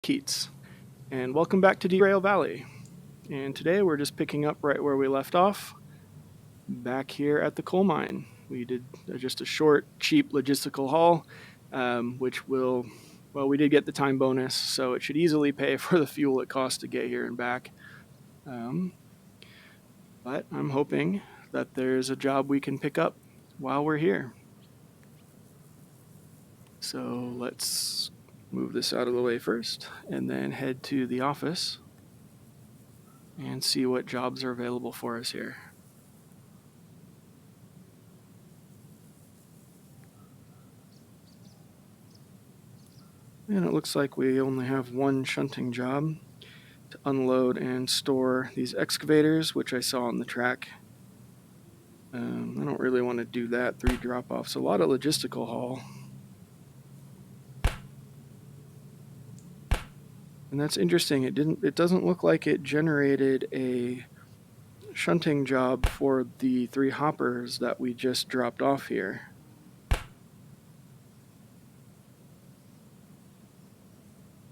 Keats, and welcome back to Derail Valley. And today we're just picking up right where we left off, back here at the coal mine. We did just a short, cheap logistical haul, which we did get the time bonus, so it should easily pay for the fuel it costs to get here and back. Um, but I'm hoping that there's a job we can pick up while we're here. So let's move this out of the way first, and then head to the office and see what jobs are available for us here. And it looks like we only have one shunting job to unload and store these excavators, which I saw on the track. I don't really want to do that. 3 drop-offs. A lot of logistical haul. And that's interesting. It doesn't look like it generated a shunting job for the 3 hoppers that we just dropped off here.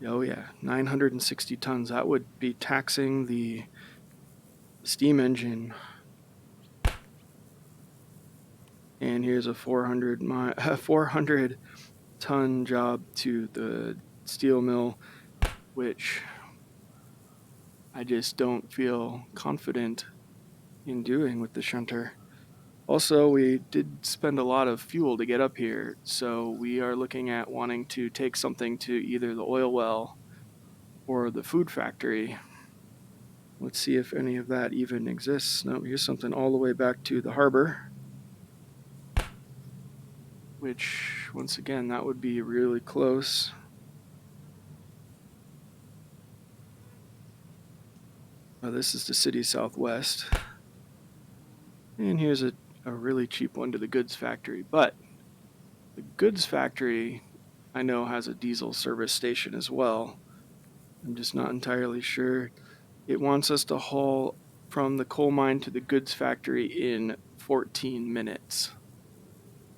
Oh yeah, 960 tons. That would be taxing the steam engine. And here's a 400 ton job to the steel mill, which I just don't feel confident in doing with the shunter. Also, we did spend a lot of fuel to get up here, so we are looking at wanting to take something to either the oil well or the food factory. Let's see if any of that even exists. No, here's something all the way back to the harbor, which, once again, that would be really close. This is the city southwest. And here's a really cheap one to the goods factory. But the goods factory, I know, has a diesel service station as well. I'm just not entirely sure. It wants us to haul from the coal mine to the goods factory in 14 minutes.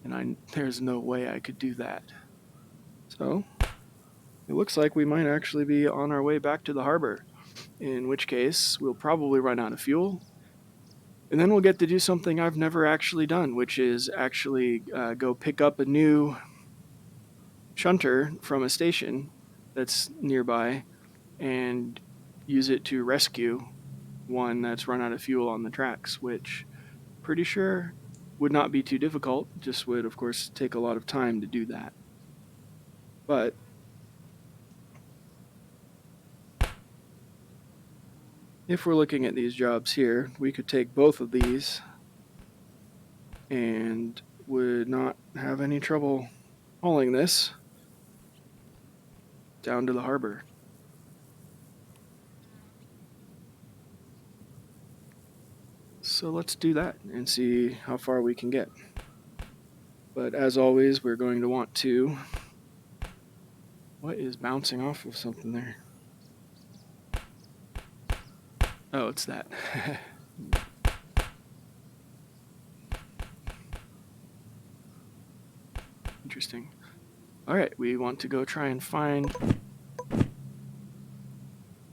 And there's no way I could do that. So it looks like we might actually be on our way back to the harbor, in which case we'll probably run out of fuel. And then we'll get to do something I've never actually done, which is actually go pick up a new shunter from a station that's nearby and use it to rescue one that's run out of fuel on the tracks, which pretty sure would not be too difficult, just would, of course, take a lot of time to do that. But if we're looking at these jobs here, we could take both of these and would not have any trouble hauling this down to the harbor. So let's do that and see how far we can get. But as always, we're going to want to... What is bouncing off of something there? Oh, it's that. Interesting. All right, we want to go try and find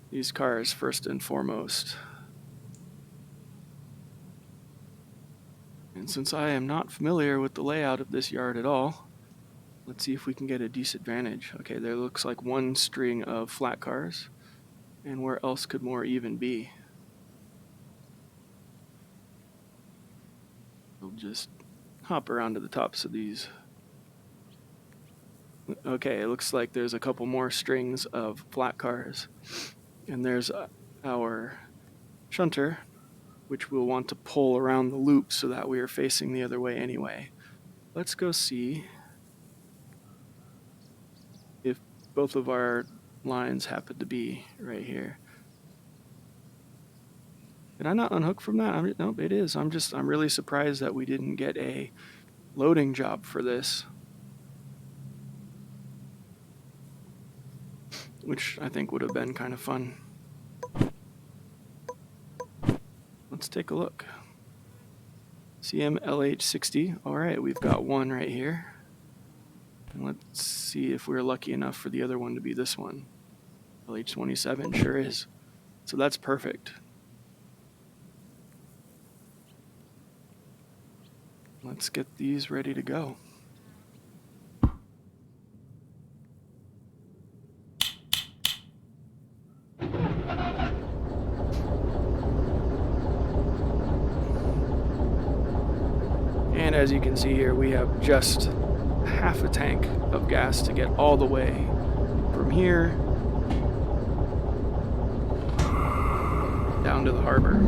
these cars first and foremost. And since I am not familiar with the layout of this yard at all, let's see if we can get a decent vantage. Okay, there looks like one string of flat cars. And where else could more even be? We'll just hop around to the tops of these. Okay, it looks like there's a couple more strings of flat cars. And there's our shunter, which we'll want to pull around the loop so that we are facing the other way anyway. Let's go see if both of our lines happen to be right here. Did I not unhook from that? Nope, it is. I'm really surprised that we didn't get a loading job for this, which I think would have been kind of fun. Let's take a look. CMLH60. All right, we've got one right here. And let's see if we're lucky enough for the other one to be this one. LH27 sure is. So that's perfect. Let's get these ready to go. And as you can see here, we have just half a tank of gas to get all the way from here down to the harbor.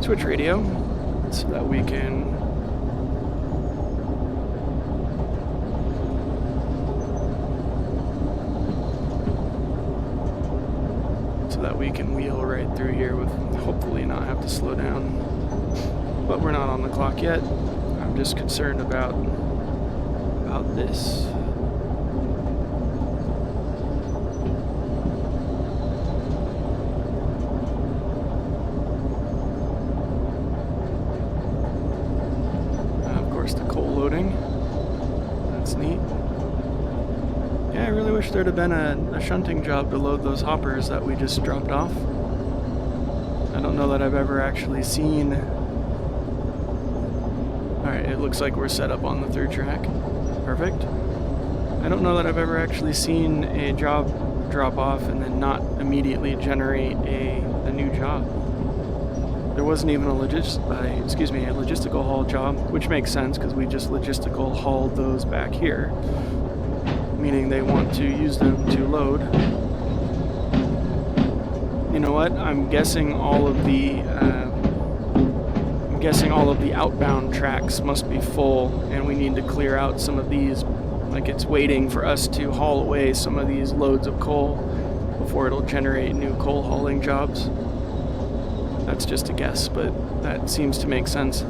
Switch radio so that we can wheel right through here with hopefully not have to slow down. But we're not on the clock yet. I'm just concerned about this. That's neat. Yeah, I really wish there'd have been a shunting job to load those hoppers that we just dropped off. I don't know that I've ever actually seen... Alright, it looks like we're set up on the third track. Perfect. I don't know that I've ever actually seen a job drop off and then not immediately generate a new job. There wasn't even a logistical haul job, which makes sense because we just logistical hauled those back here, meaning they want to use them to load. You know what? I'm guessing all of the outbound tracks must be full, and we need to clear out some of these. Like it's waiting for us to haul away some of these loads of coal before it'll generate new coal hauling jobs. That's just a guess, but that seems to make sense.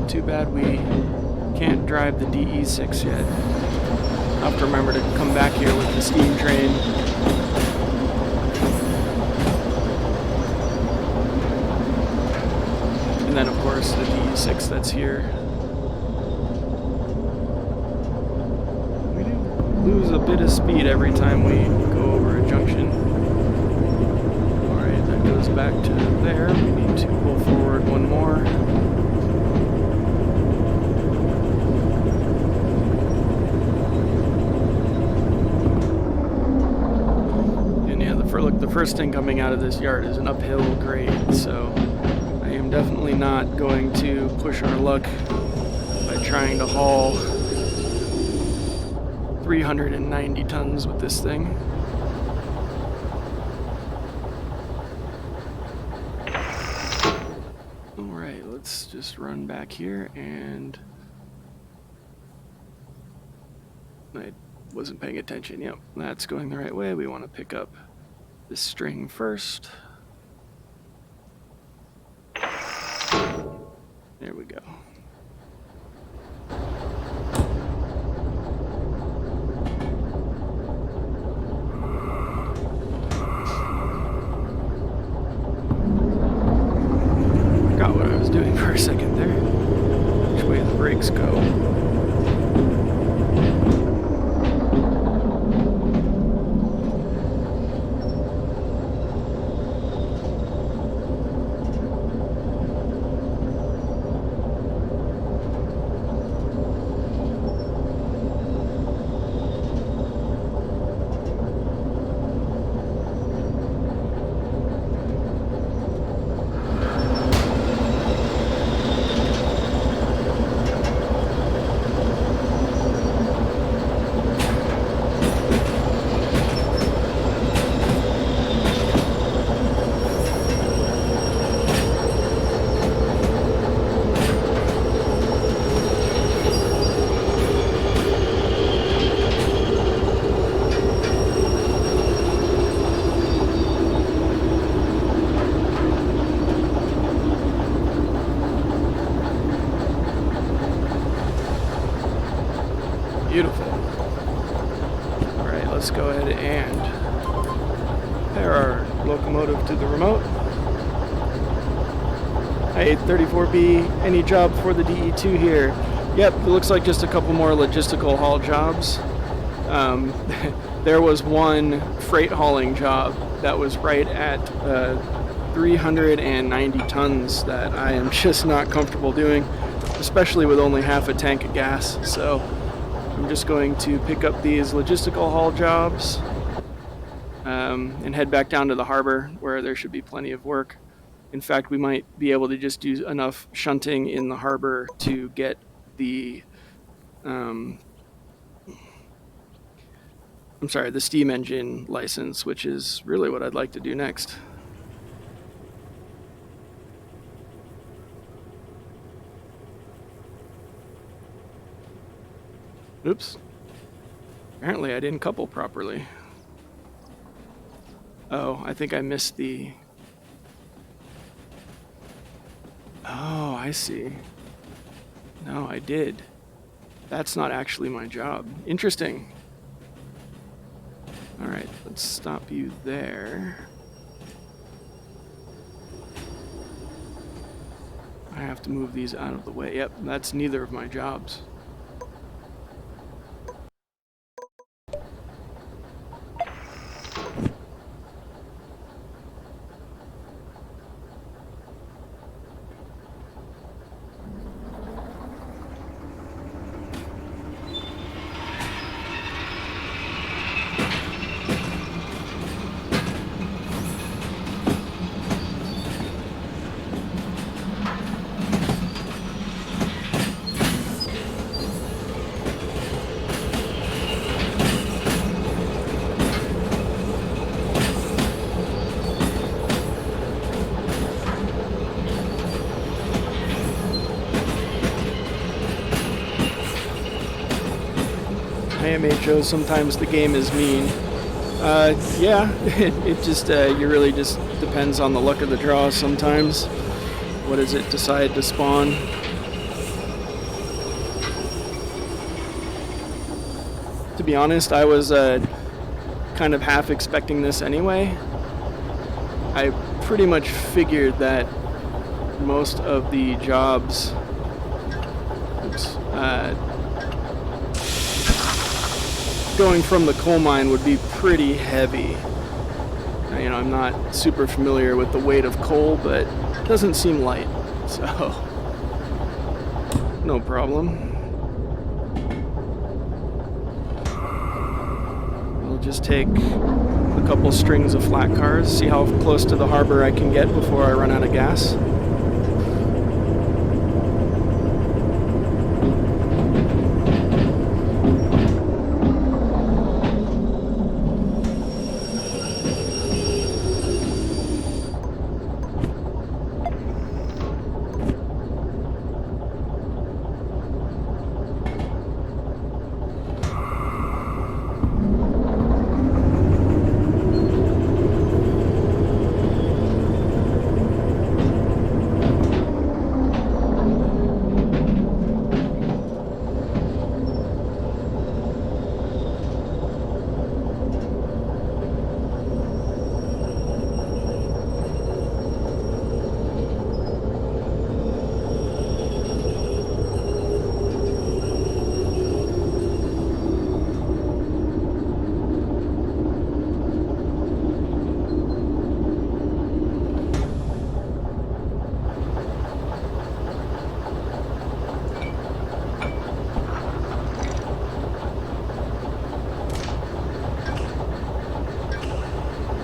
Too bad we can't drive the DE6 yet. I'll have to remember to come back here with the steam train. And then of course the DE6 that's here. We do lose a bit of speed every time we go over a junction. Alright, that goes back to there. We need to pull forward one more. Look, the first thing coming out of this yard is an uphill grade, so I am definitely not going to push our luck by trying to haul 390 tons with this thing. Alright, let's just run back here, and I wasn't paying attention. Yep, that's going the right way. We want to pick up this string first. There we go. Forgot what I was doing for a second there. Which way the brakes go. and pair our locomotive to the remote. Hey, 34B, any job for the DE2 here? Yep, it looks like just a couple more logistical haul jobs. There was one freight hauling job that was right at 390 tons that I am just not comfortable doing, especially with only half a tank of gas. So I'm just going to pick up these logistical haul jobs and head back down to the harbor where there should be plenty of work. In fact, we might be able to just do enough shunting in the harbor to get the the steam engine license, which is really what I'd like to do next. Oops. Apparently I didn't couple properly. Oh, I think I missed the... Oh, I see. No, I did. That's not actually my job. Interesting. Alright, let's stop you there. I have to move these out of the way. Yep, that's neither of my jobs. AMHO, sometimes the game is mean. Yeah, it just, you really just depends on the luck of the draw sometimes. What does it decide to spawn? To be honest, I was kind of half expecting this anyway. I pretty much figured that most of the jobs going from the coal mine would be pretty heavy. You know, I'm not super familiar with the weight of coal, but it doesn't seem light, so no problem. We'll just take a couple strings of flat cars, see how close to the harbor I can get before I run out of gas.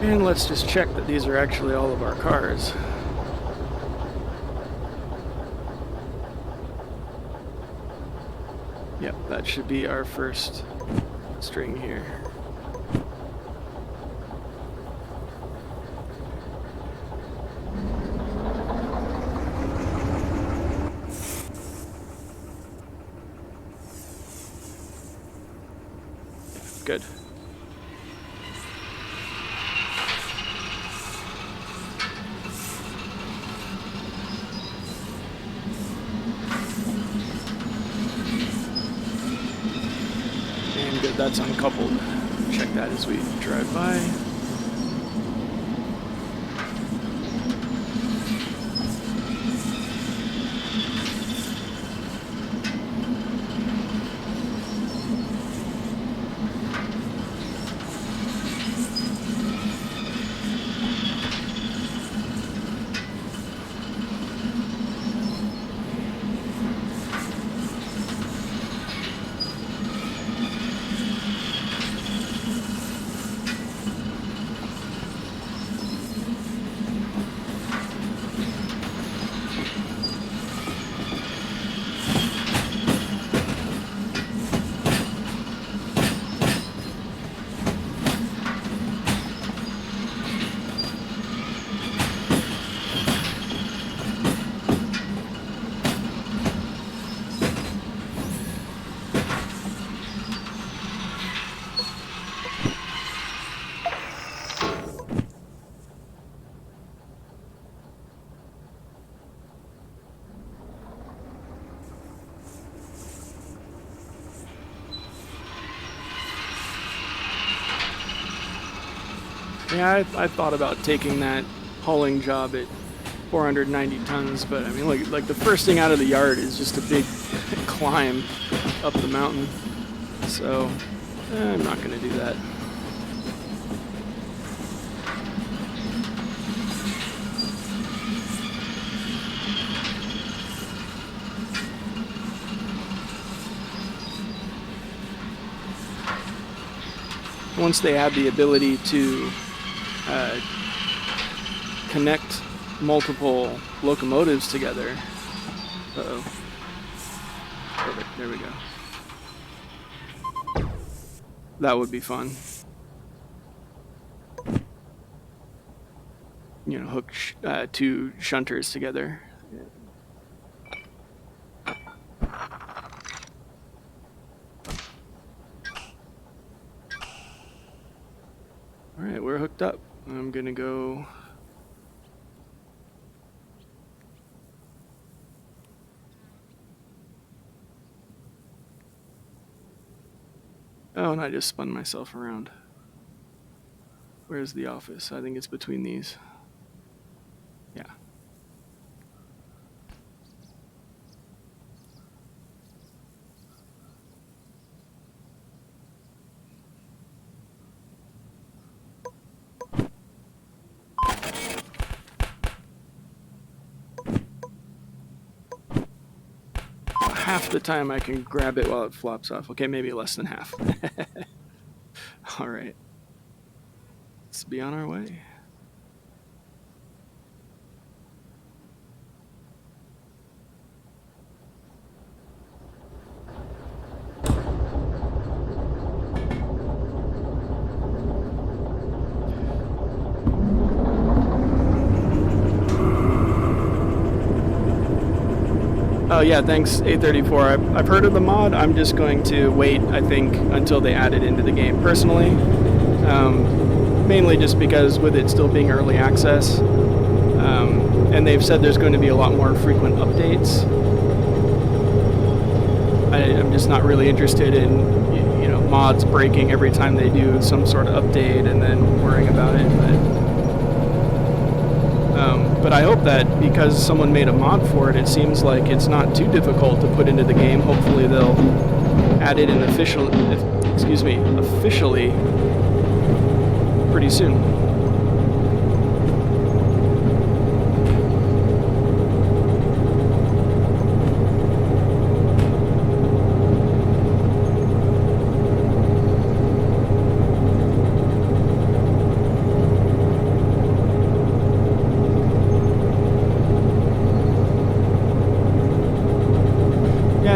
And let's just check that these are actually all of our cars. Yep, that should be our first string here. Good. Good, that's uncoupled. check that as we drive by. Yeah, I thought about taking that hauling job at 490 tons, but I mean, like the first thing out of the yard is just a big climb up the mountain. So I'm not going to do that. Once they add the ability to connect multiple locomotives together. Uh-oh. Perfect, there we go. That would be fun. You know, hook two shunters together. Alright, we're hooked up. I'm gonna go... Oh, and I just spun myself around. Where's the office? I think it's between these. Yeah. Half the time I can grab it while it flops off. Okay, maybe less than half. All right. Let's be on our way. Oh yeah, thanks A34. I've heard of the mod. I'm just going to wait, I think, until they add it into the game personally. Mainly just because with it still being early access, and they've said there's going to be a lot more frequent updates. I'm just not really interested in, you know, mods breaking every time they do some sort of update and then worrying about it. But I hope that because someone made a mod for it, it seems like it's not too difficult to put into the game. Hopefully they'll add it in officially pretty soon.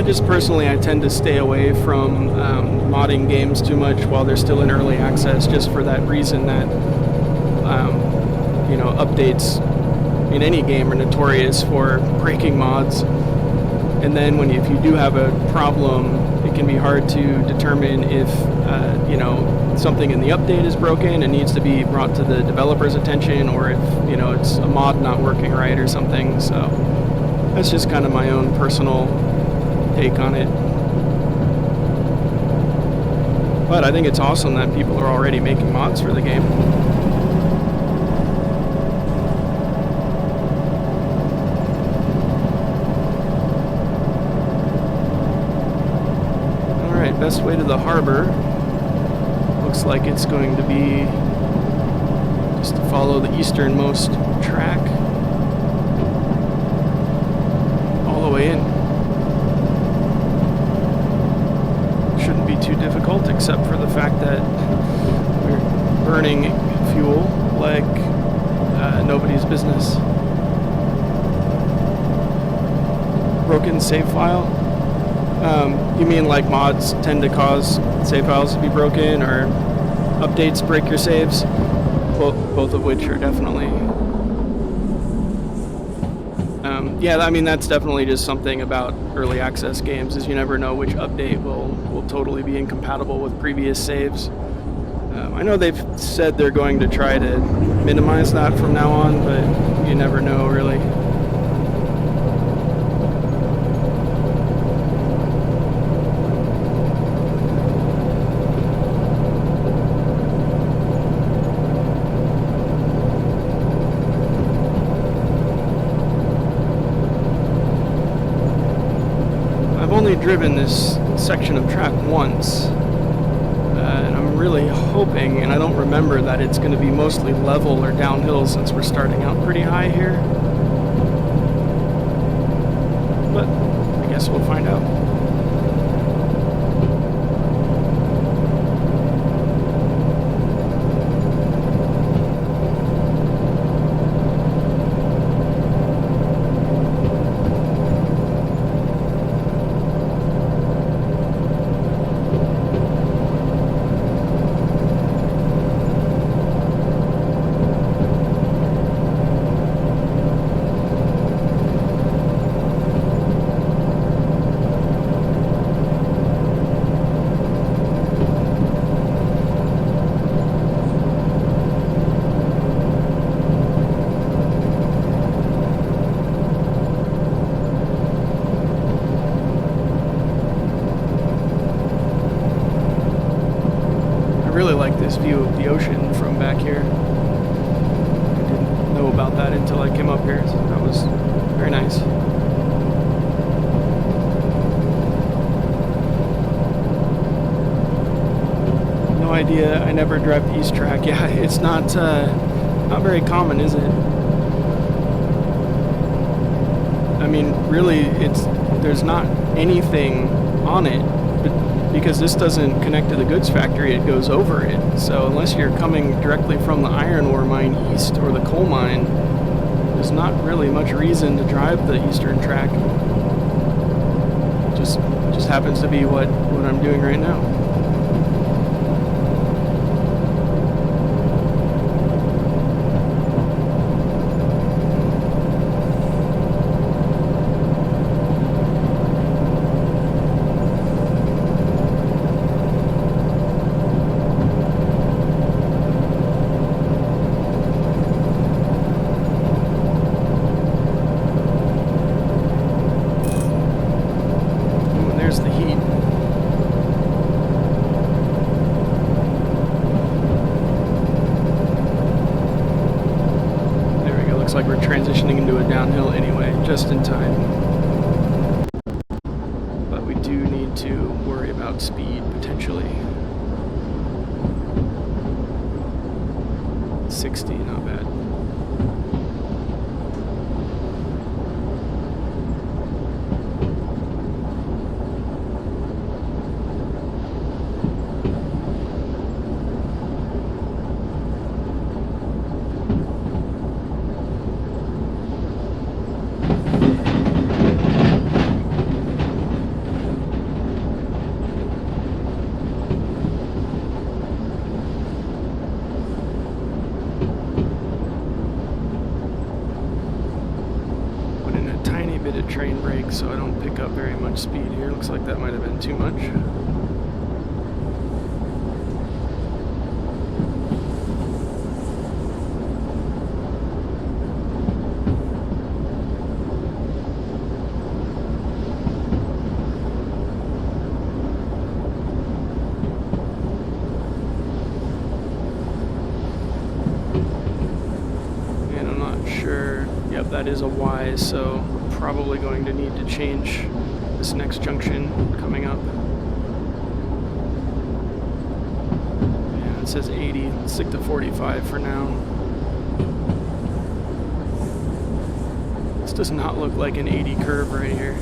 Just personally, I tend to stay away from modding games too much while they're still in early access, just for that reason that, you know, updates in any game are notorious for breaking mods. And then if you do have a problem, it can be hard to determine if, you know, something in the update is broken and needs to be brought to the developer's attention, or if, you know, it's a mod not working right or something. So that's just kind of my own personal take on it. But I think it's awesome that people are already making mods for the game. Alright, best way to the harbor. Looks like it's going to be just to follow the easternmost track all the way in. Shouldn't be too difficult, except for the fact that we're burning fuel like nobody's business. Broken save file? You mean like mods tend to cause save files to be broken, or updates break your saves? Both of which are definitely... yeah, I mean, that's definitely just something about early access games, is you never know which update will totally be incompatible with previous saves. I know they've said they're going to try to minimize that from now on, but you never know, really. I've only driven this section of track once, and I'm really hoping, and I don't remember, that it's going to be mostly level or downhill since we're starting out pretty high here. But I guess we'll find out. I really like this view of the ocean from back here. I didn't know about that until I came up here, so that was very nice. No idea, I never drive the East Track. Yeah, it's not very common, is it? I mean, really, there's not anything on it, but because this doesn't connect to the goods factory, it goes over it. So unless you're coming directly from the iron ore mine east or the coal mine, there's not really much reason to drive the eastern track. It just happens to be what I'm doing right now. Like we're transitioning into a downhill anyway, just in time. But we do need to worry about speed, potentially. 60, not bad. Train brake so I don't pick up very much speed here. Looks like that might have been too much. that is a Y, so probably going to need to change this next junction coming up. Yeah, it says 80. Let's stick to 45 for now. This does not look like an 80 curve right here.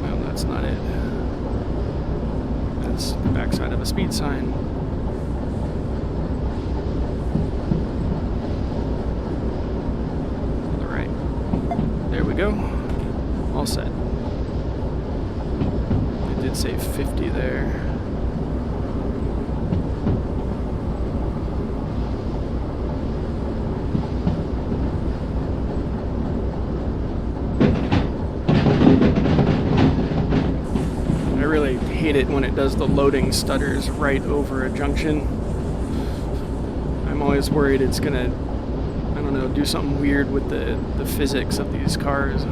Well, that's not it. That's the backside of a speed sign. On the right. There we go. All set. It did say 50 there. Hate it when it does the loading stutters right over a junction. I'm always worried it's gonna, I don't know, do something weird with the physics of these cars.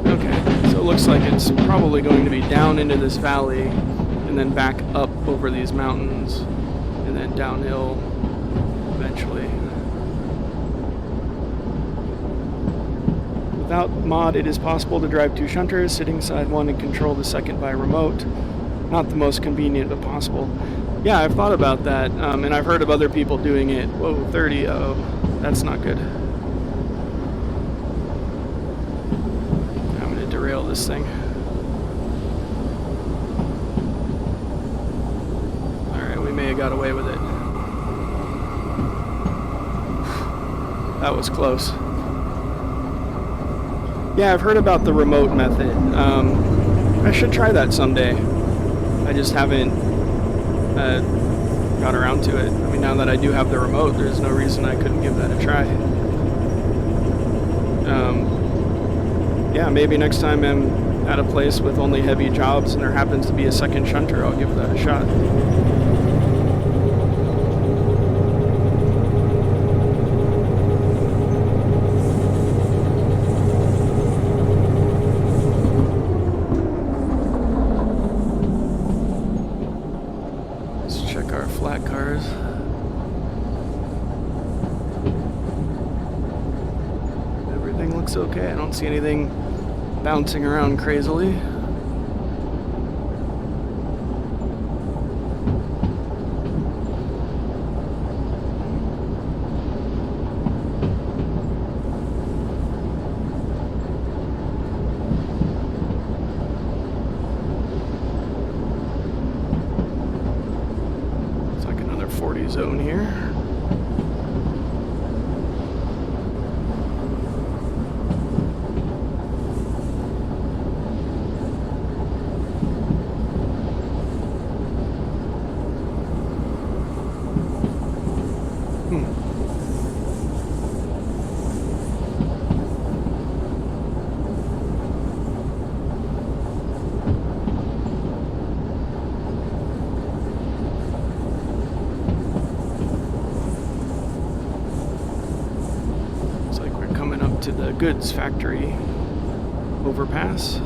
Okay, so it looks like it's probably going to be down into this valley and then back up over these mountains. And then downhill eventually. Without mod, it is possible to drive 2 shunters, sitting side one and control the second by remote. Not the most convenient, but possible. Yeah, I've thought about that, and I've heard of other people doing it. Whoa, 30, oh, that's not good. I'm gonna derail this thing. May have got away with it. That was close. Yeah, I've heard about the remote method. I should try that someday. I just haven't got around to it. I mean, now that I do have the remote, there's no reason I couldn't give that a try. Yeah, maybe next time I'm at a place with only heavy jobs and there happens to be a second shunter, I'll give that a shot. Okay, I don't see anything bouncing around crazily. It's like another 40 zone here. To the goods factory overpass.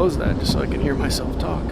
close that just so I can hear myself talk.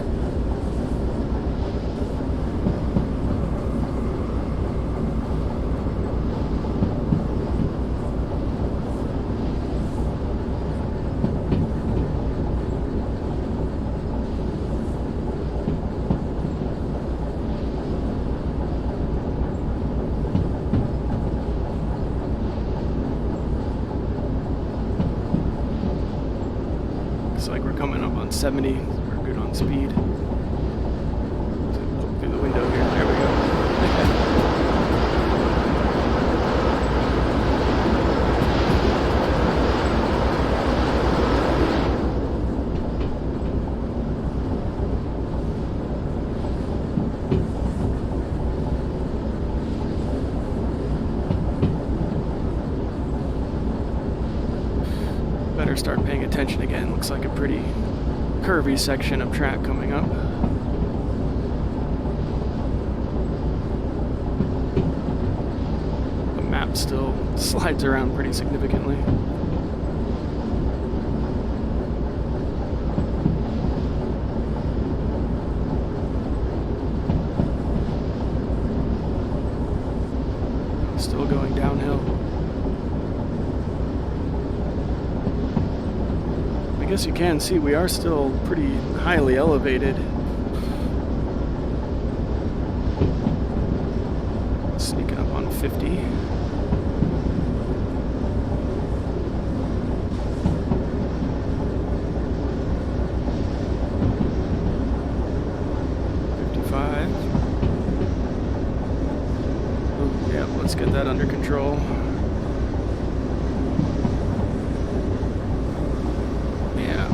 Looks like we're coming up on 70. We're good on speed. Look through the window here. There we go. Better start paying attention again. Looks like a pretty curvy section of track coming up. The map still slides around pretty significantly. Still going downhill. I guess you can see we are still pretty highly elevated. Sneaking up on 50. Yeah, let's get that under control. Yeah,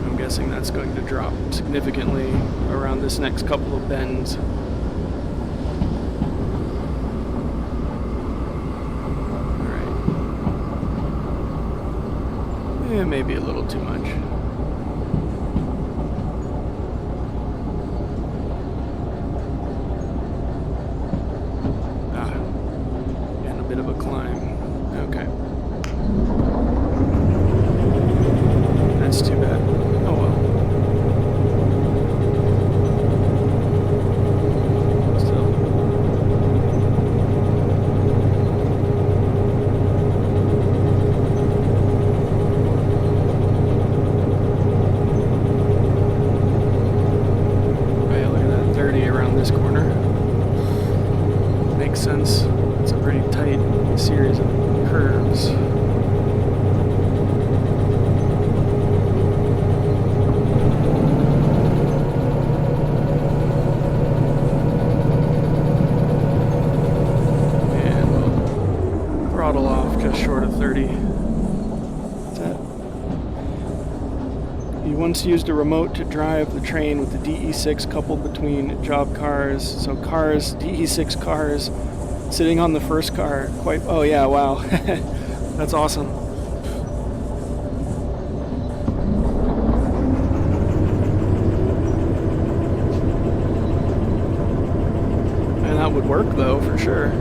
I'm guessing that's going to drop significantly around this next couple of bends. Alright. Yeah, maybe a little too much. Bit of a climb. Okay. That's too bad. Oh well. Still. Okay, look at that 30 around this corner. Makes sense. It's a pretty tight series of curves. And we'll throttle off just short of 30. What's that? He once used a remote to drive the train with the DE6 coupled between job cars. So cars, DE6 cars, sitting on the first car, quite, oh yeah, wow. That's awesome. And that would work though, for sure.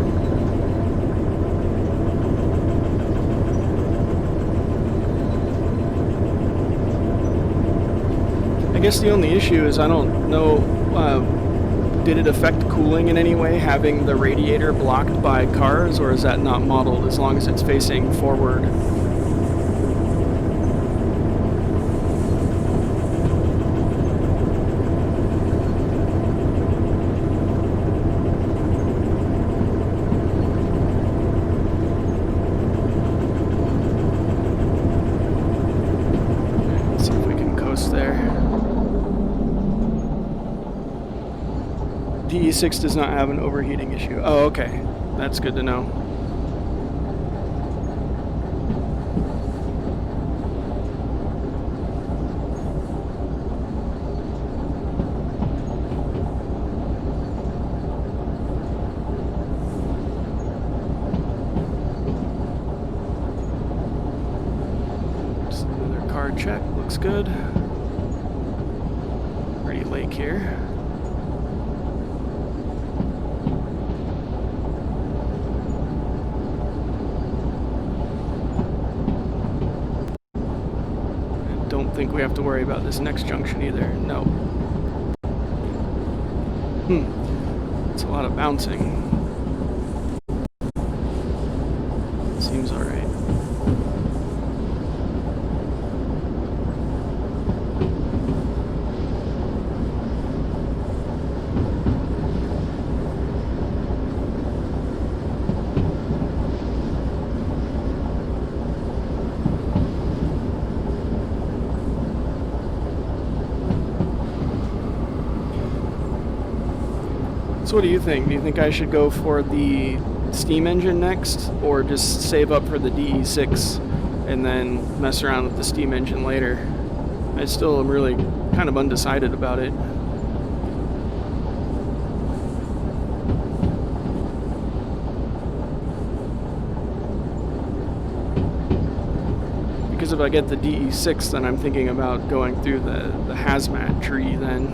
I guess the only issue is I don't know, did it affect cooling in any way, having the radiator blocked by cars, or is that not modeled as long as it's facing forward? Let's see if we can coast there. DE6 does not have an overheating issue. Oh, okay. That's good to know. Just another car check. Looks good. Pretty lake here. don't think we have to worry about this next junction either. No. It's a lot of bouncing. Seems alright. So what do you think? Do you think I should go for the steam engine next, or just save up for the DE6 and then mess around with the steam engine later? I still am really kind of undecided about it. Because if I get the DE6, then I'm thinking about going through the hazmat tree then,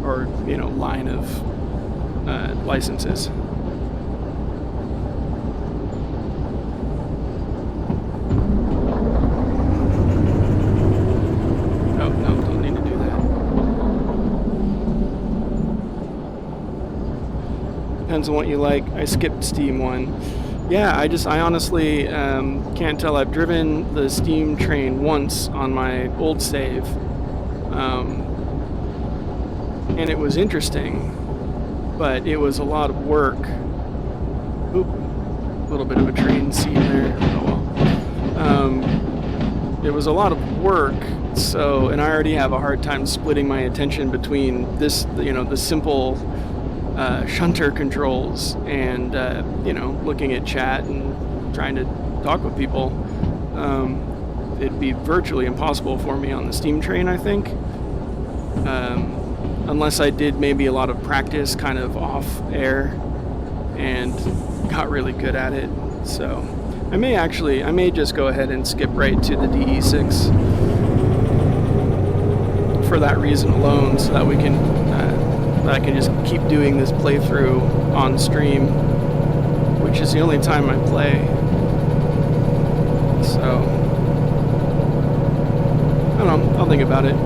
or, you know, line of licenses. Oh, no, don't need to do that. Depends on what you like. I skipped Steam 1. Yeah, I honestly can't tell. I've driven the steam train once on my old save, and it was interesting, but it was a lot of work. Oop, a little bit of a train scene there. Oh well. It was a lot of work, so, and I already have a hard time splitting my attention between this, you know, the simple shunter controls and, you know, looking at chat and trying to talk with people. It'd be virtually impossible for me on the steam train, I think. Unless I did maybe a lot of practice kind of off air and got really good at it. So I may just go ahead and skip right to the DE6 for that reason alone, so that we can I can just keep doing this playthrough on stream, which is the only time I play. So I don't know, I'll think about it.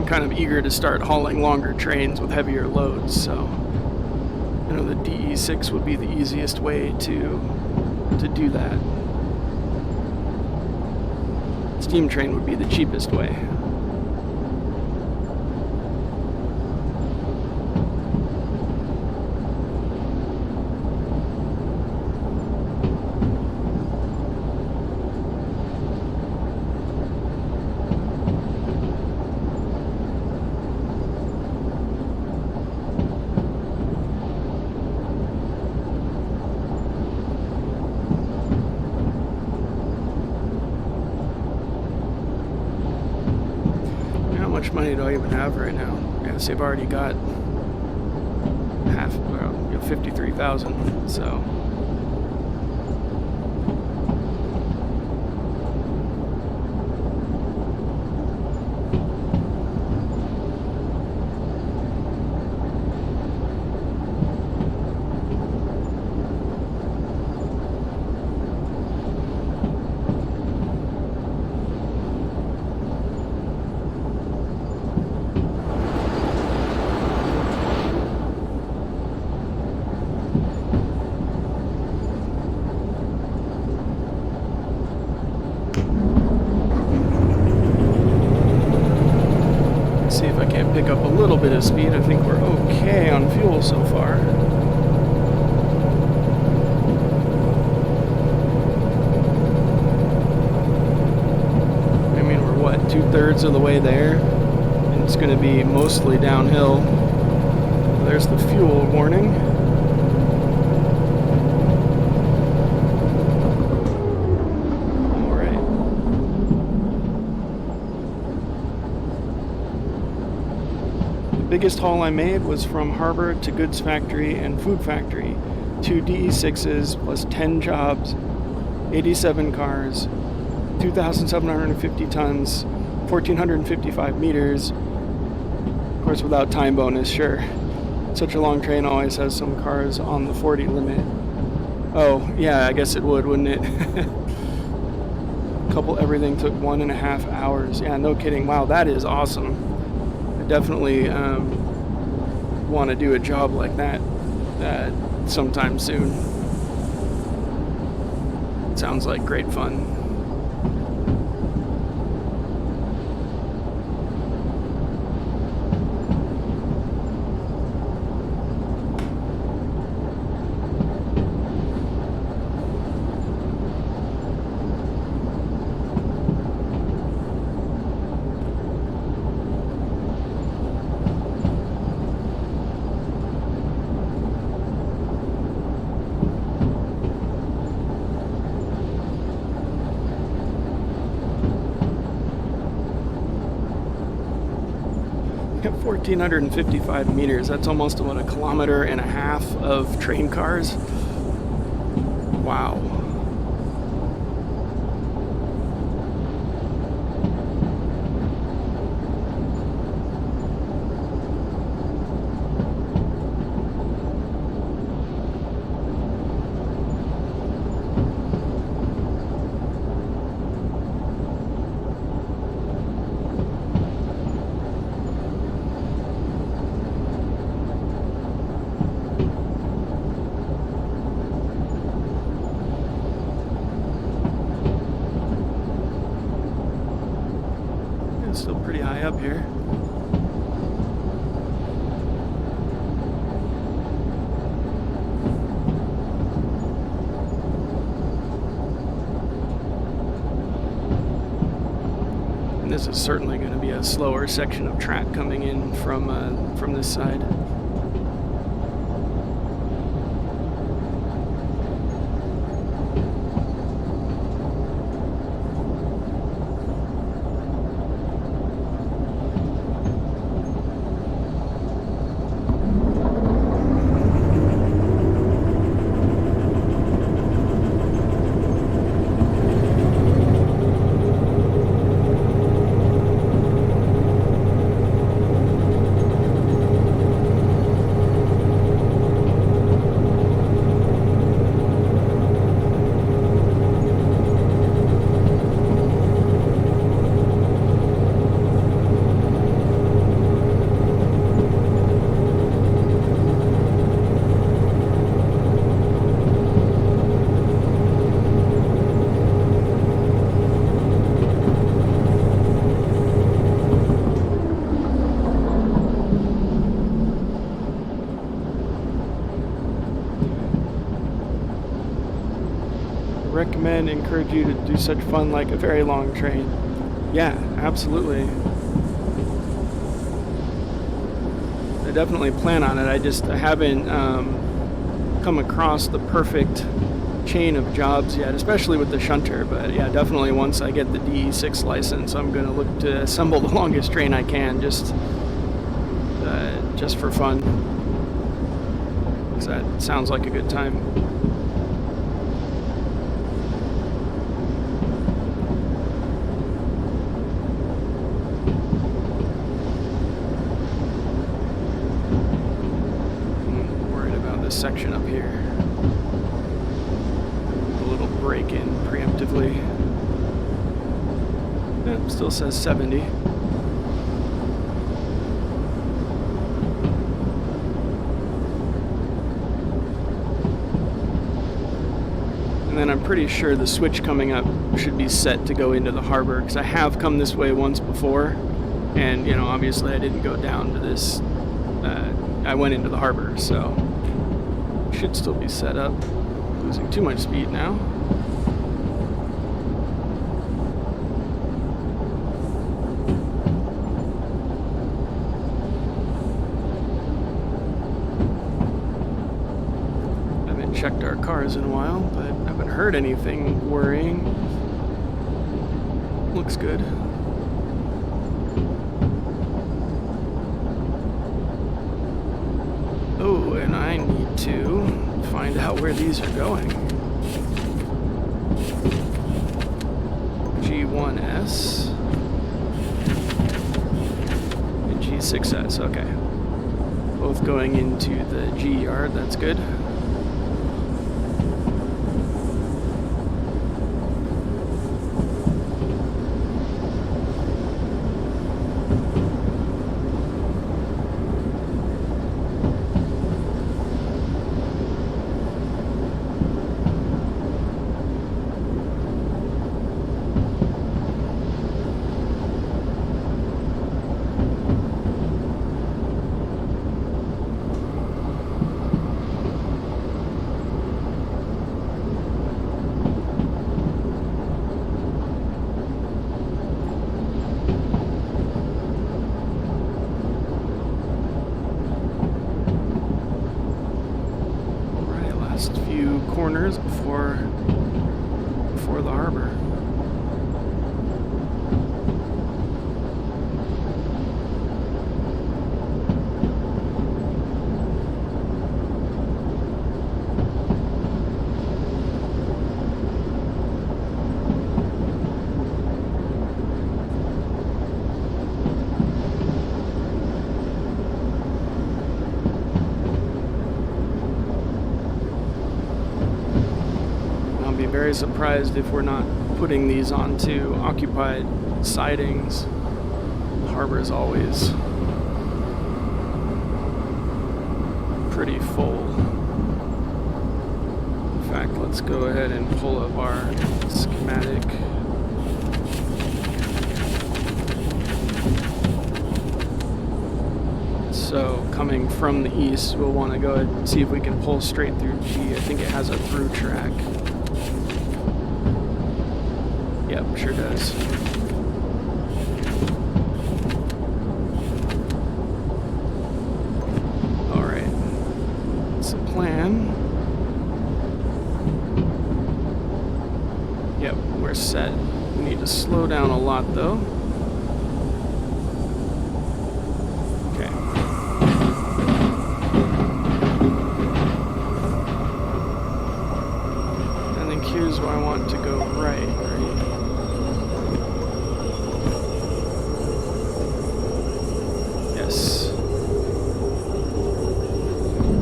Kind of eager to start hauling longer trains with heavier loads, so you know the DE6 would be the easiest way to do that. Steam train would be the cheapest way. How much money do I even have right now? Yeah, so I've already got half, well, 53,000, so. See if I can't pick up a little bit of speed. I think we're okay on fuel so far. I mean, we're what, 2/3 of the way there? And it's going to be mostly downhill. There's the fuel warning. Biggest haul I made was from harbor to goods factory and food factory. 2 DE6s plus 10 jobs, 87 cars, 2,750 tons, 1,455 meters. Of course, without time bonus, sure. Such a long train always has some cars on the 40 limit. Oh, yeah, I guess it would, wouldn't it? Everything took 1.5 hours. Yeah, no kidding. Wow, that is awesome. I definitely want to do a job like that sometime soon. It sounds like great fun. At 1,455 meters, that's almost about 1.5 kilometers of train cars. Wow. It's still pretty high up here. And this is certainly going to be a slower section of track coming in from this side. Recommend, encourage you to do such fun like a very long train. Yeah, absolutely. I definitely plan on it. I haven't come across the perfect chain of jobs yet, especially with the shunter. But yeah, definitely once I get the DE6 license, I'm going to look to assemble the longest train I can, just for fun. 'Cause that sounds like a good time. Section up here, a little break in preemptively. It still says 70. And then I'm pretty sure the switch coming up should be set to go into the harbor, because I have come this way once before, and you know, obviously I didn't go down to this. I went into the harbor, so should still be set up. Losing too much speed now. Haven't checked our cars in a while, but I haven't heard anything worrying. Looks good. Oh, and I need to find out where these are going. G1S and G6S, okay. Both going into the G yard, that's good. Few corners before the harbor. Very surprised if we're not putting these onto occupied sidings. The harbor is always pretty full. In fact, let's go ahead and pull up our schematic. So coming from the east, we'll want to go ahead and see if we can pull straight through G. I think it has a through track. Yep, sure does. Alright. That's the plan. Yep, we're set. We need to slow down a lot though. Okay. I think here's where I want to go right.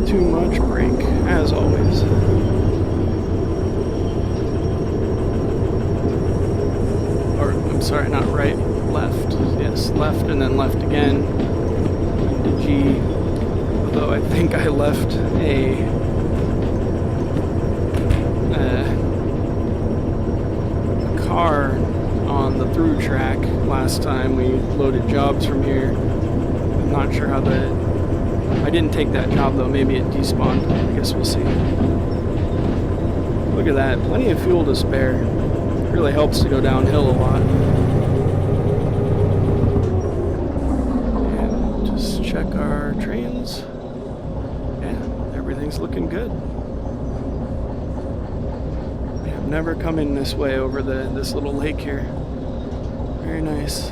Too much brake, as always. Or, I'm sorry, not right, left. Yes, left and then left again. Into G. Although I think I left a car on the through track last time we loaded jobs from here. I'm not sure how I didn't take that job though, maybe it despawned. I guess we'll see. Look at that, plenty of fuel to spare. It really helps to go downhill a lot. And just check our trains. Yeah, everything's looking good. We have never come in this way over this little lake here. Very nice.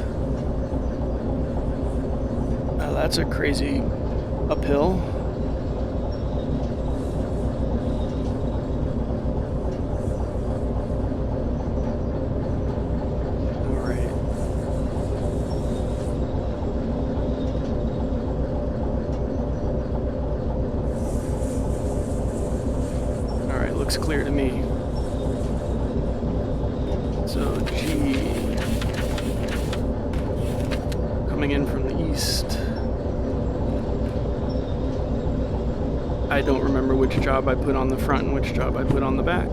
That's a crazy uphill. All right. All right, looks clear to me. So G coming in from the east. I don't remember which job I put on the front and which job I put on the back.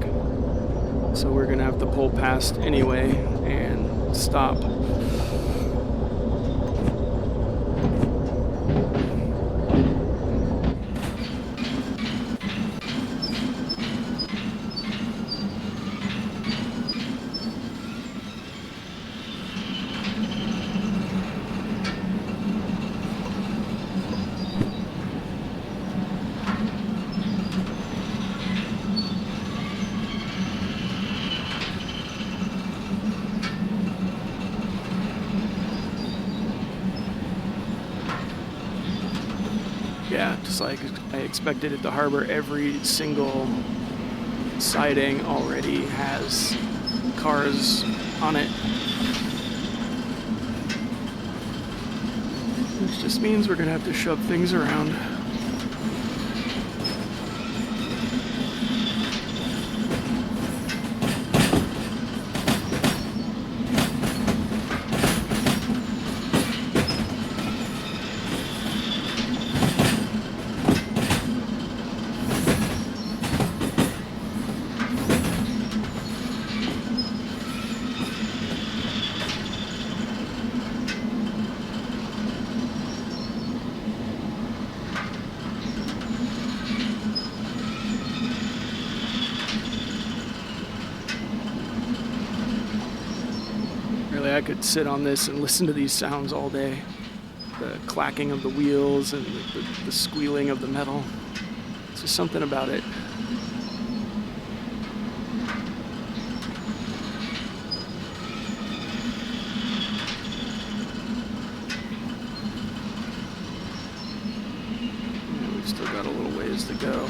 So we're gonna have to pull past anyway and stop. just like I expected at the harbor. Every single siding already has cars on it, which just means we're gonna have to shove things around. I could sit on this and listen to these sounds all day. The clacking of the wheels and the squealing of the metal. It's just something about it. Yeah, we've still got a little ways to go.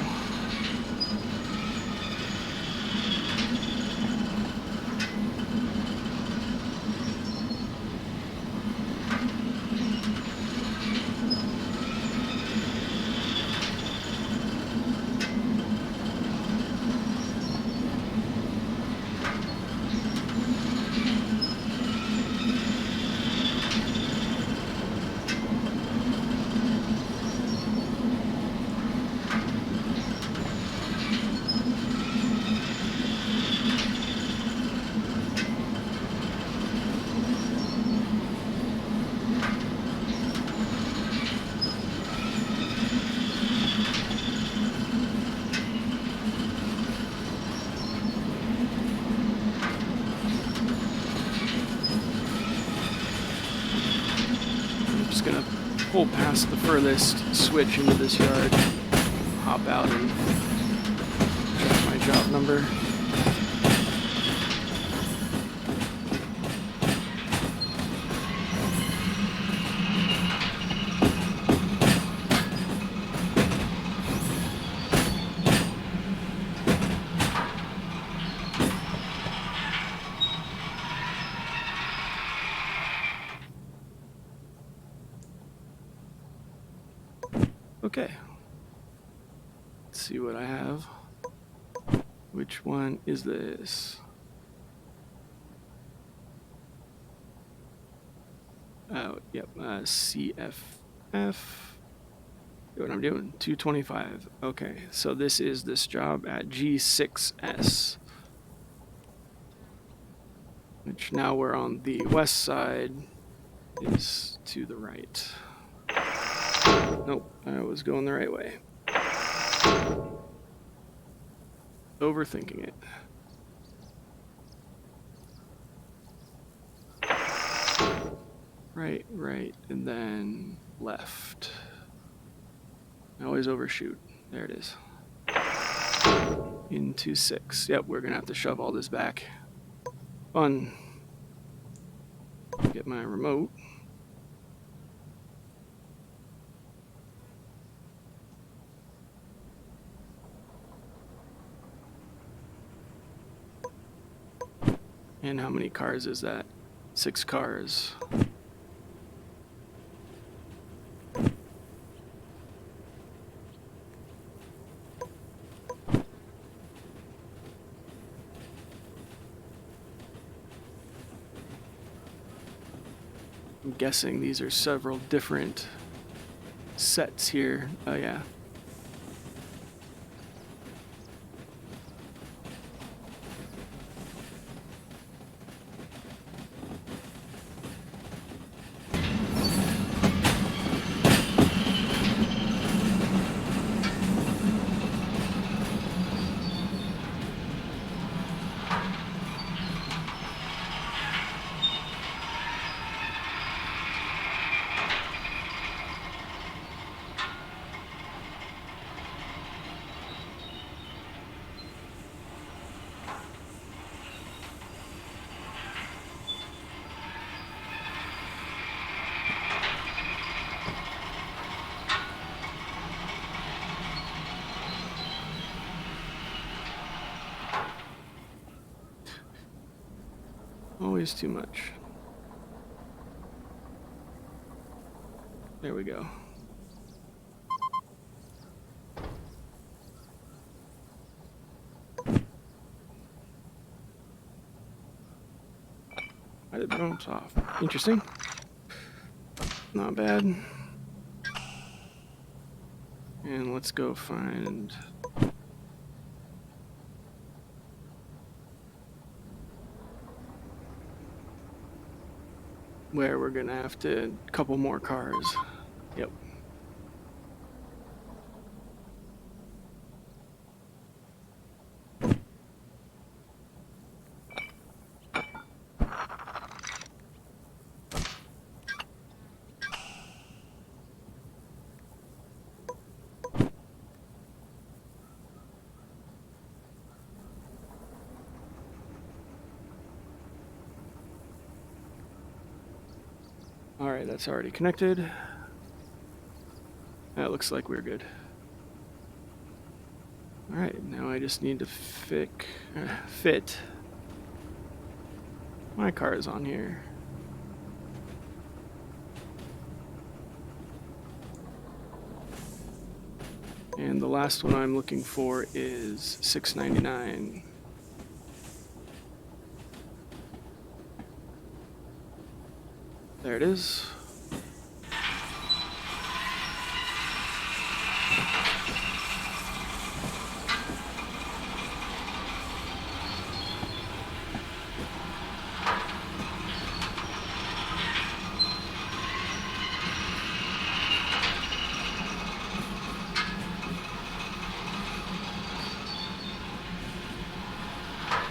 Gonna pull past the furthest switch into this yard, hop out and check my job number. Okay, let's see what I have. Which one is this? Oh, yep, CFF. What I'm doing, 225. Okay, so this is this job at G6S, which now we're on the west side, is to the right. Nope, I was going the right way. Overthinking it. Right, right, and then left. I always overshoot. There it is. Into 6. Yep, we're gonna have to shove all this back. Fun. Get my remote. And how many cars is that? 6 cars. I'm guessing these are several different sets here. Oh yeah. Always too much. There we go. Why did the bumps off? Interesting. Not bad. And let's go find... where we're gonna have to... a couple more cars. Yep. Alright, that's already connected. That looks like we're good. Alright, now I just need to fit my cars on here. And the last one I'm looking for is $6.99. There it is.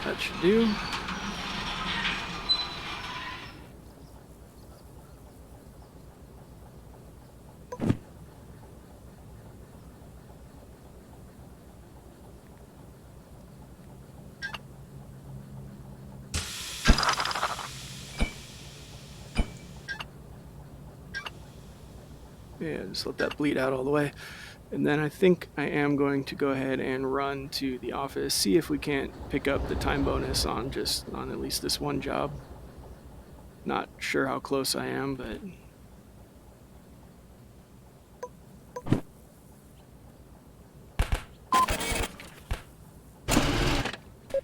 That should do. Yeah, just let that bleed out all the way. And then I think I am going to go ahead and run to the office, see if we can't pick up the time bonus on at least this one job. Not sure how close I am, but...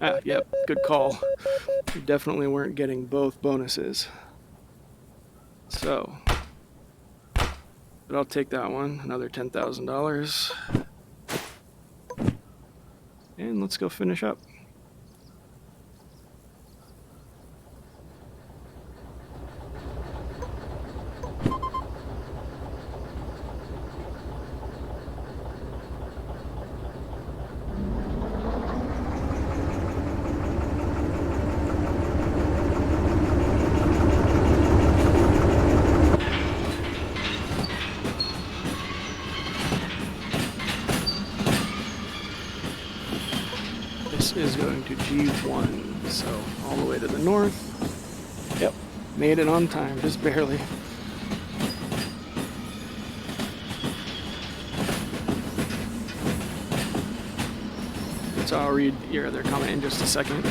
Ah, yep, good call. We definitely weren't getting both bonuses. So, but I'll take that one, another $10,000. And let's go finish up. This is going to G1, so all the way to the north. Yep, made it on time, just barely. So I'll read your other comment in just a second.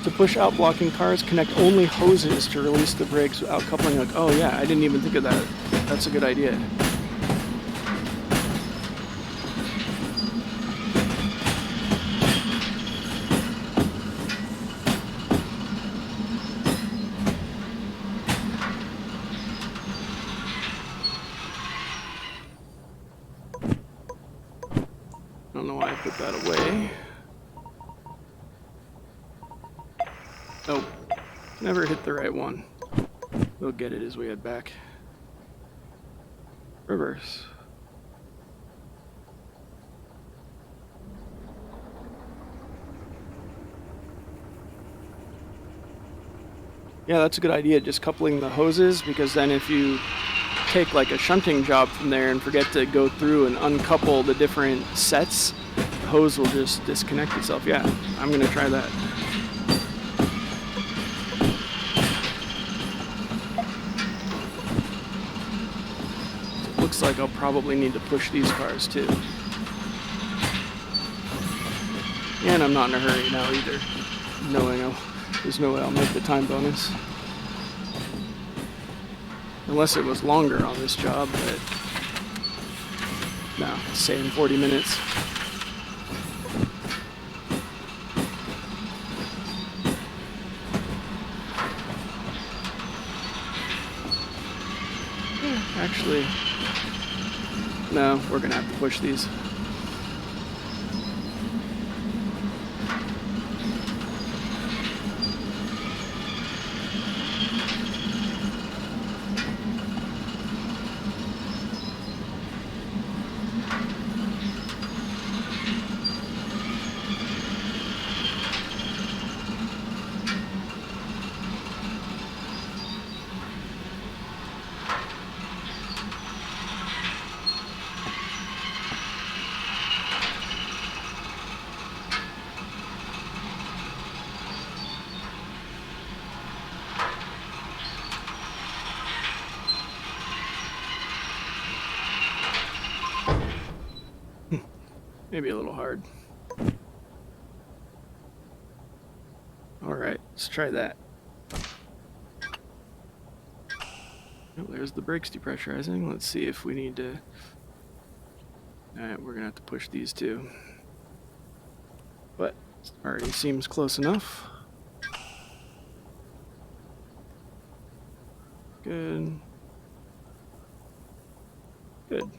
To push out blocking cars, connect only hoses to release the brakes without coupling hook. Oh yeah, I didn't even think of that. That's a good idea. I don't know why I put that away. Oh, never hit the right one. We'll get it as we head back. Reverse. Yeah, that's a good idea, just coupling the hoses, because then if you take like a shunting job from there and forget to go through and uncouple the different sets, the hose will just disconnect itself. Yeah, I'm gonna try that. It looks like I'll probably need to push these cars too. And I'm not in a hurry now either. knowing there's no way I'll make the time bonus. Unless it was longer on this job, but no, same 40 minutes. Yeah, actually, no, we're gonna have to push these. Maybe a little hard. All right, let's try that. Oh, there's the brakes depressurizing. Let's see if we need to... All right, we're gonna have to push these too. But already seems close enough. Good. Good.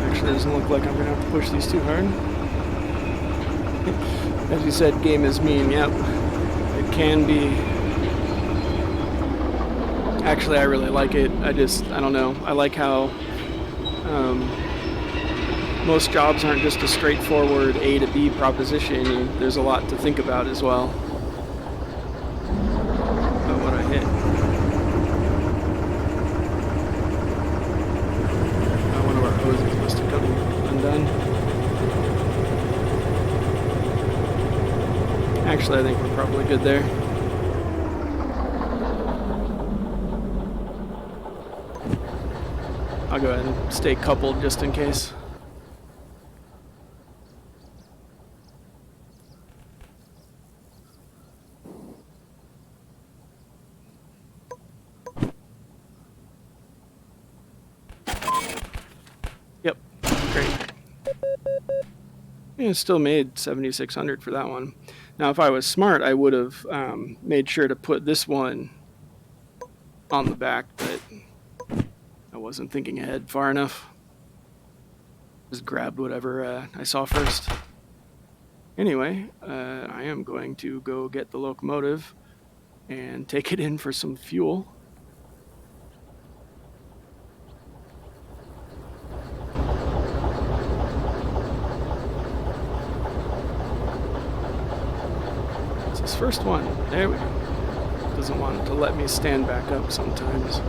Actually, it doesn't look like I'm gonna have to push these too hard. As you said, game is mean. Yep. It can be. Actually, I really like it. I don't know. I like how most jobs aren't just a straightforward A to B proposition. There's a lot to think about as well. About what I hit. One of our hoses must have come undone. Actually, I think we're probably good there. I'll go ahead and stay coupled just in case. Yep, great. And still made 7,600 for that one. Now, if I was smart, I would have made sure to put this one on the back, but I wasn't thinking ahead far enough. Just grabbed whatever I saw first. Anyway, I am going to go get the locomotive and take it in for some fuel. It's his first one. There we go. Doesn't want to let me stand back up sometimes.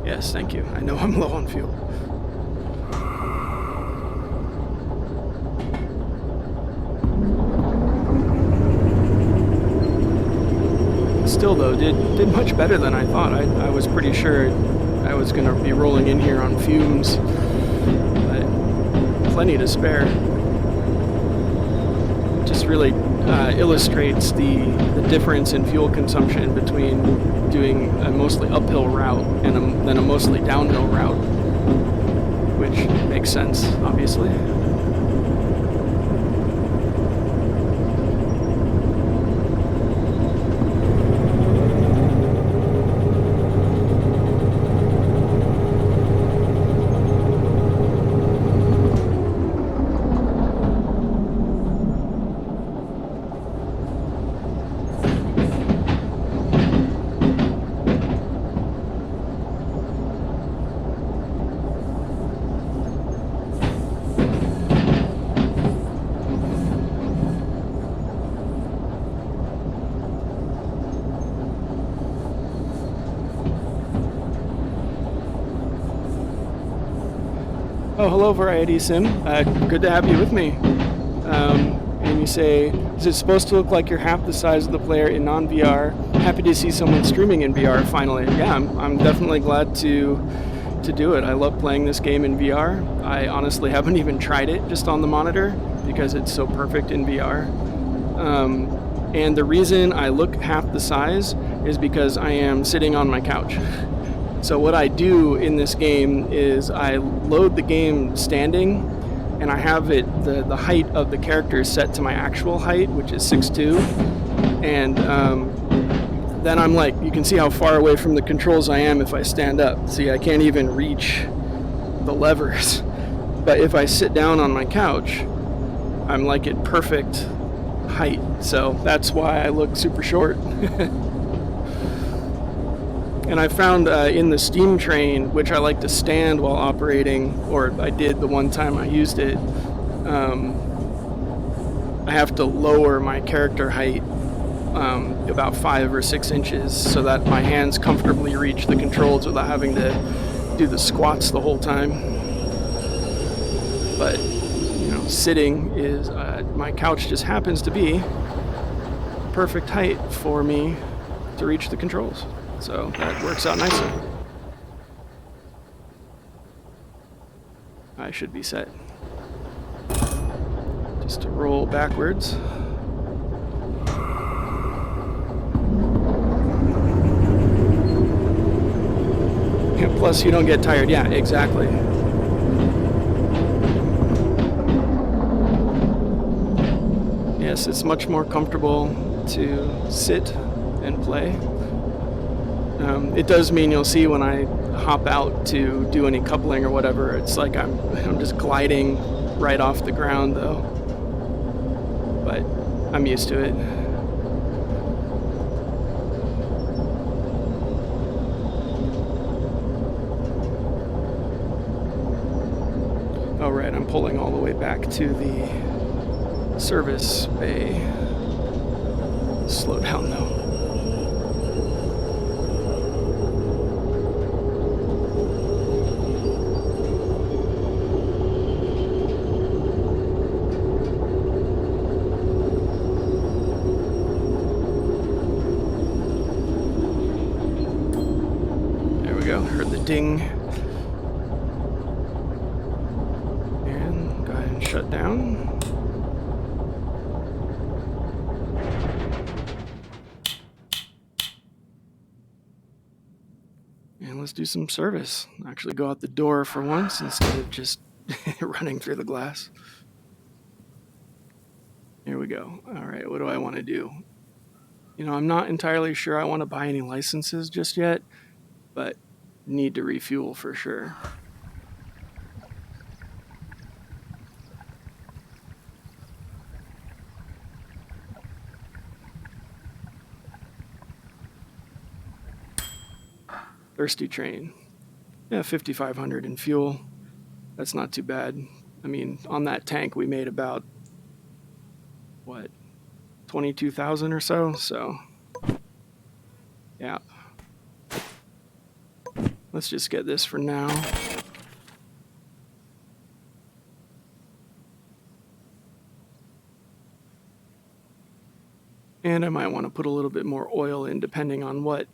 Yes, thank you. I know I'm low on fuel. Still, though, did much better than I thought. I was pretty sure I was going to be rolling in here on fumes, but plenty to spare. Just really illustrates the difference in fuel consumption between doing a mostly uphill route and then a mostly downhill route, which makes sense, obviously. Oh, hello, Variety Sim. Good to have you with me. And you say, is it supposed to look like you're half the size of the player in non-VR? Happy to see someone streaming in VR finally. Yeah, I'm definitely glad to do it. I love playing this game in VR. I honestly haven't even tried it just on the monitor because it's so perfect in VR. And the reason I look half the size is because I am sitting on my couch. So what I do in this game is I load the game standing, and I have the height of the character set to my actual height, which is 6'2", and then I'm like, you can see how far away from the controls I am if I stand up. See, I can't even reach the levers. But if I sit down on my couch, I'm like at perfect height. So that's why I look super short. And I found in the steam train, which I like to stand while operating, or I did the one time I used it, I have to lower my character height about 5 or 6 inches so that my hands comfortably reach the controls without having to do the squats the whole time. But, sitting is, my couch just happens to be perfect height for me to reach the controls. So that works out nicely. I should be set. Just to roll backwards. Plus, you don't get tired. Yeah, exactly. Yes, it's much more comfortable to sit and play. It does mean you'll see when I hop out to do any coupling or whatever, it's like I'm just gliding right off the ground though. But I'm used to it. Oh right, I'm pulling all the way back to the service bay. Slow down though. Heard the ding. And go ahead and shut down. And let's do some service. Actually go out the door for once instead of just running through the glass. Here we go. All right, what do I want to do? I'm not entirely sure I want to buy any licenses just yet, but need to refuel for sure. Thirsty train. Yeah, 5,500 in fuel. That's not too bad. I mean, on that tank we made about, 22,000 or so? So, yeah. Let's just get this for now. And I might want to put a little bit more oil in depending on what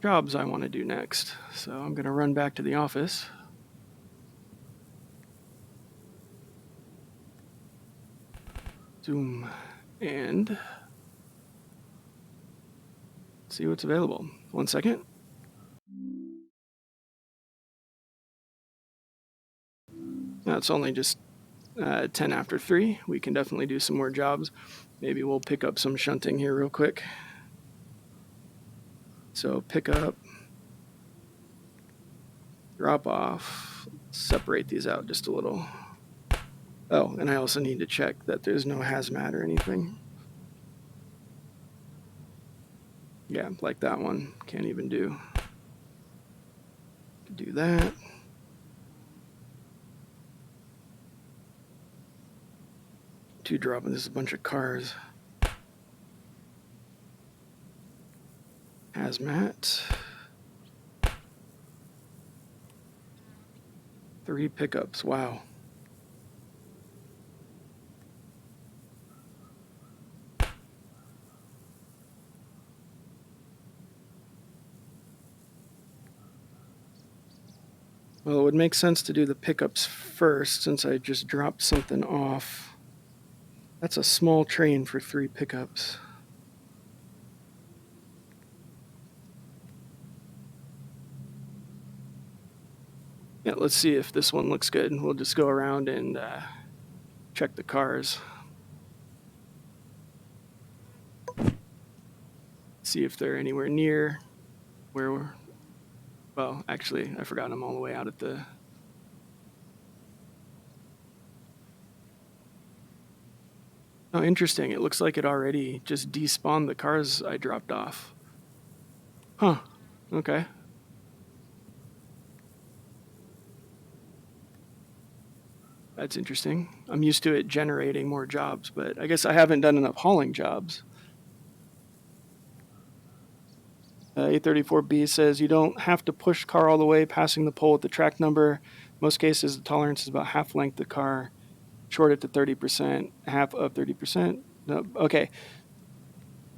jobs I want to do next. So I'm going to run back to the office. Zoom. And see what's available. 1 second. That's only just 10 after 3. We can definitely do some more jobs. Maybe we'll pick up some shunting here real quick. So pick up, drop off, separate these out just a little. Oh, and I also need to check that there's no hazmat or anything. Yeah, like that one. Can't even do that. Two dropping. This is a bunch of cars. Hazmat. 3 pickups, wow. Well, it would make sense to do the pickups first since I just dropped something off. That's a small train for 3 pickups. Yeah, let's see if this one looks good. We'll just go around and check the cars. See if they're anywhere near where we're... Well, actually, I forgot I'm all the way out at the... Oh, interesting. It looks like it already just despawned the cars I dropped off. Huh. Okay. That's interesting. I'm used to it generating more jobs, but I guess I haven't done enough hauling jobs. 834B says you don't have to push car all the way, passing the pole with the track number. Most cases, the tolerance is about half length the car, short it to 30%, half of 30%. No, okay.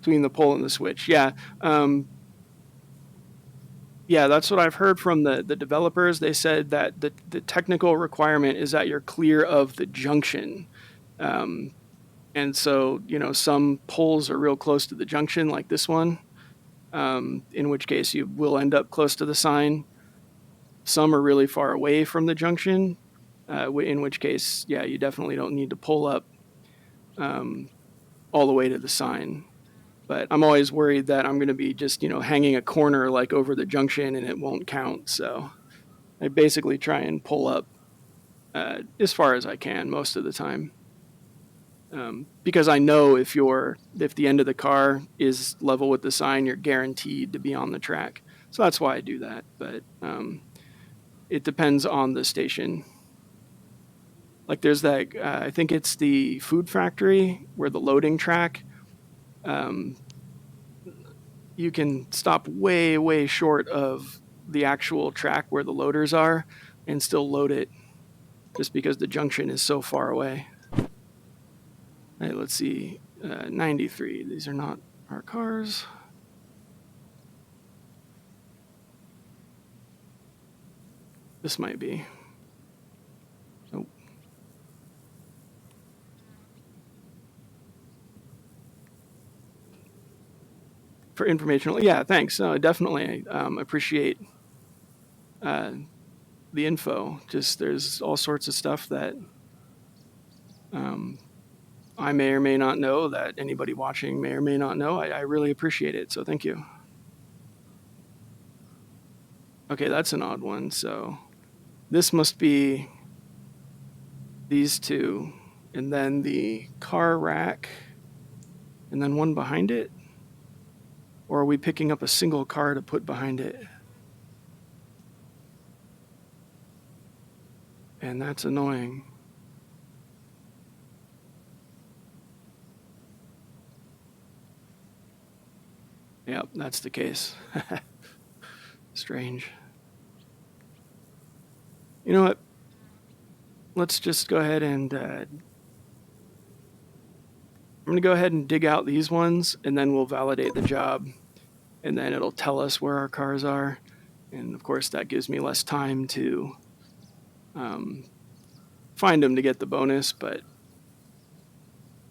Between the pole and the switch. Yeah. Yeah, that's what I've heard from the developers. They said that the technical requirement is that you're clear of the junction. And so, you know, some poles are real close to the junction, like this one, in which case you will end up close to the sign. Some are really far away from the junction, in which case, yeah, you definitely don't need to pull up all the way to the sign. But I'm always worried that I'm going to be just, you know, hanging a corner like over the junction and it won't count. So I basically try and pull up as far as I can most of the time. Because I know if the end of the car is level with the sign, you're guaranteed to be on the track. So that's why I do that. But it depends on the station. Like there's that, I think it's the food factory where the loading track, you can stop way, way short of the actual track where the loaders are and still load it just because the junction is so far away. All right, let's see. 93. These are not our cars. This might be. Nope. For informational, yeah, thanks. Definitely appreciate the info. Just there's all sorts of stuff that I may or may not know that anybody watching may or may not know. I really appreciate it, so thank you. Okay, that's an odd one. So this must be these two, and then the car rack, and then one behind it? Or are we picking up a single car to put behind it? And that's annoying. Yep, that's the case. Strange. You know what? Let's just go ahead and I'm going to go ahead and dig out these ones, and then we'll validate the job, and then it'll tell us where our cars are. And of course, that gives me less time to find them to get the bonus, but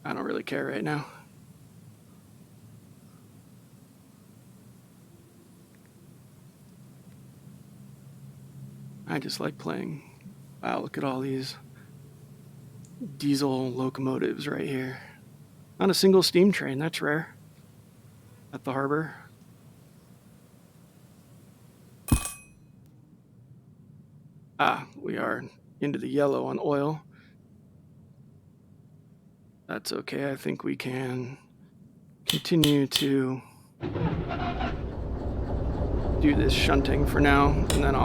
I don't really care right now. I just like playing. Wow, look at all these diesel locomotives right here. Not a single steam train, that's rare. At the harbor. Ah, we are into the yellow on oil. That's okay, I think we can continue to do this shunting for now, and then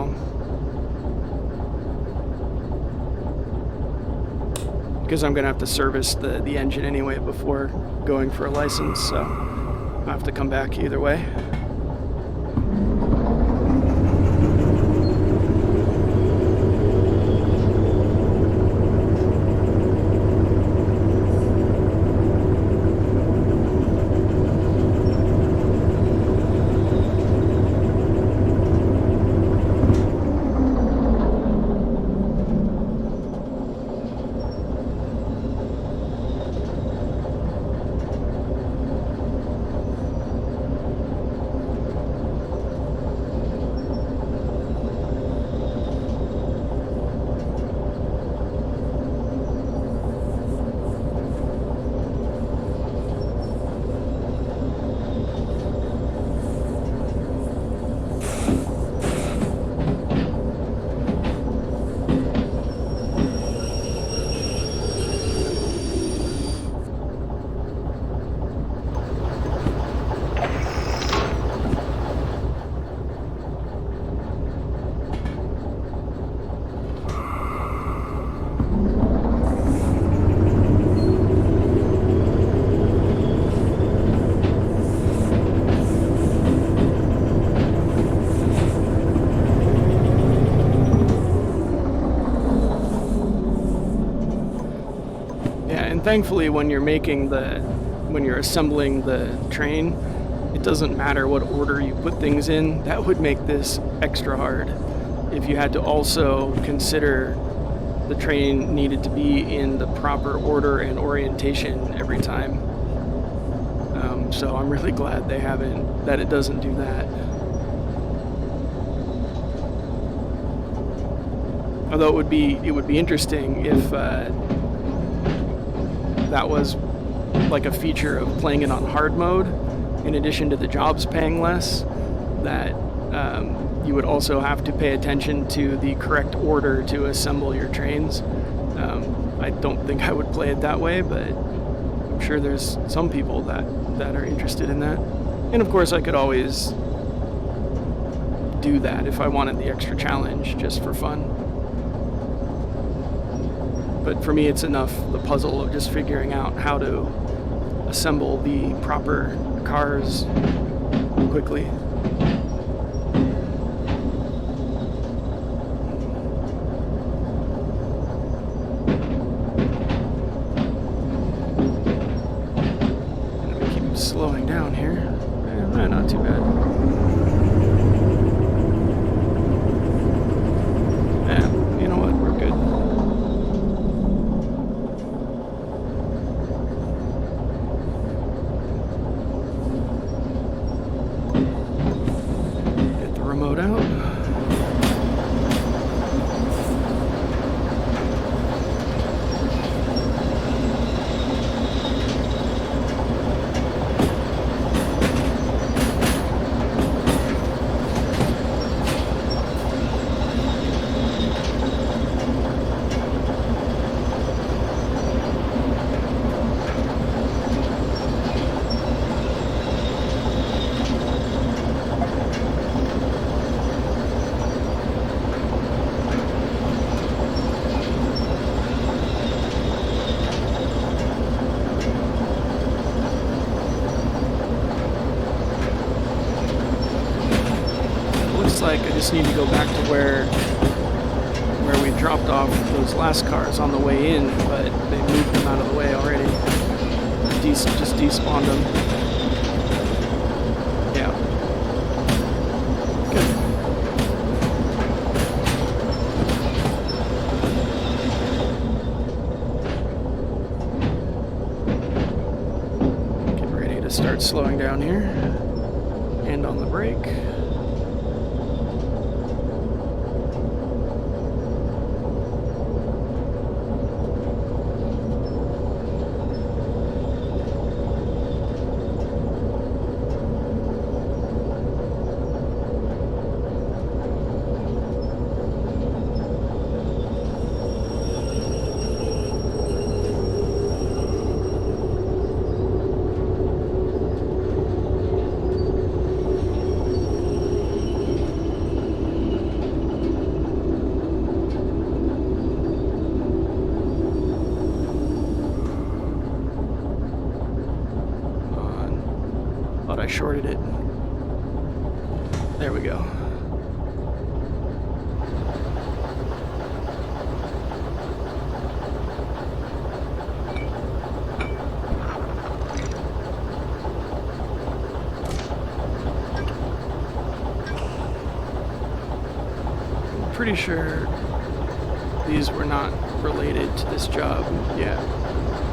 because I'm going to have to service the engine anyway before going for a license, so I'll have to come back either way. And thankfully, when you're assembling the train, it doesn't matter what order you put things in. That would make this extra hard if you had to also consider the train needed to be in the proper order and orientation every time. So I'm really glad that it doesn't do that. Although it would be interesting if that was like a feature of playing it on hard mode, in addition to the jobs paying less, that you would also have to pay attention to the correct order to assemble your trains. I don't think I would play it that way, but I'm sure there's some people that are interested in that. And of course I could always do that if I wanted the extra challenge just for fun. But for me it's enough the puzzle of just figuring out how to assemble the proper cars quickly. Slowing down here. Not too bad. You know what? We're good. Get the remote out. Like I just need to go back to where we dropped off those last cars on the way in, but they moved them out of the way already. Just despawned them. Yeah. Good. Get ready to start slowing down here. Hand on the brake. I shorted it. There we go. I'm pretty sure these were not related to this job yet.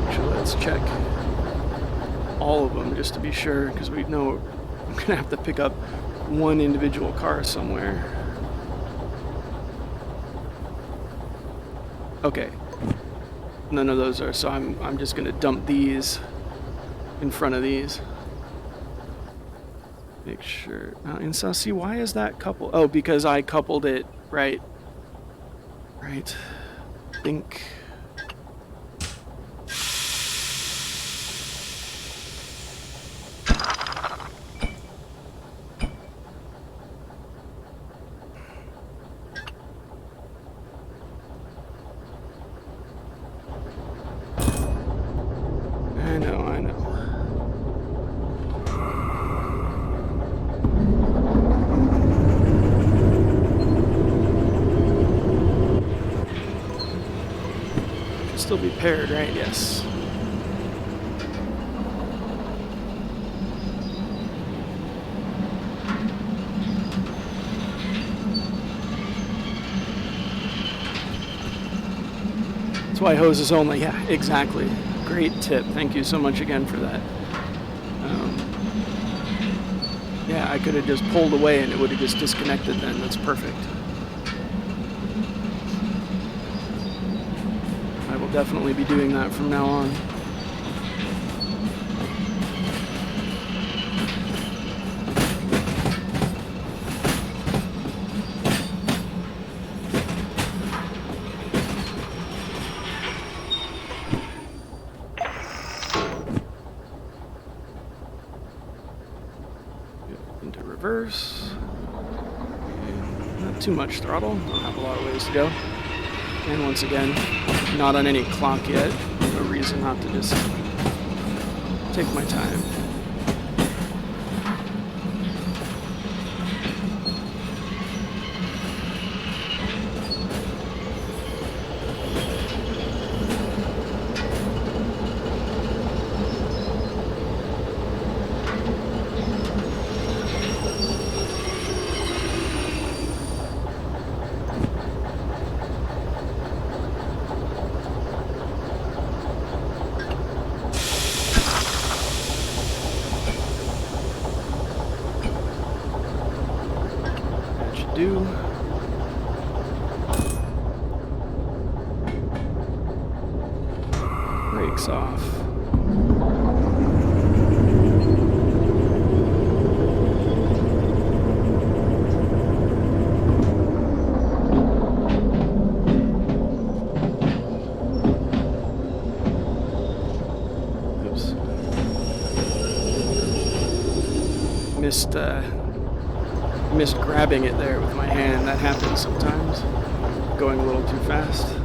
Actually, let's check all of them just to be sure, because we know I'm gonna have to pick up one individual car somewhere. Okay, none of those are, so I'm just gonna dump these in front of these. Make sure. And so see, why is that coupled? Oh, because I coupled it, right? Right. Think. I know. Should still be paired, right? Yes. That's why hoses only. Yeah, exactly. Great tip. Thank you so much again for that. Yeah, I could have just pulled away and it would have just disconnected then. That's perfect. I will definitely be doing that from now on. Into reverse. And not too much throttle. Don't have a lot of ways to go. And once again, not on any clock yet. No reason not to just take my time. Do. Brakes off. Oops. Missed grabbing it there with my hand. That happens sometimes. Going a little too fast.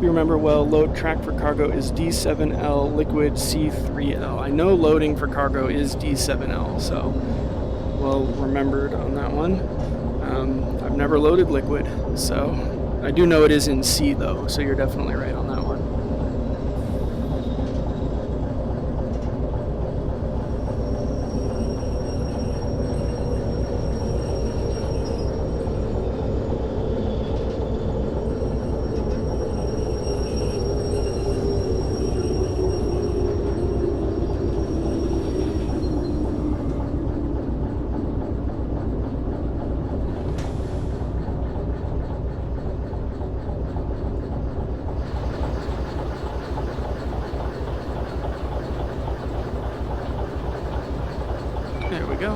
Remember well, load track for cargo is D7L, liquid C3L. I know loading for cargo is D7L, so well remembered on that one. I've never loaded liquid, so I do know it is in C though, so you're definitely right on that one. There we go.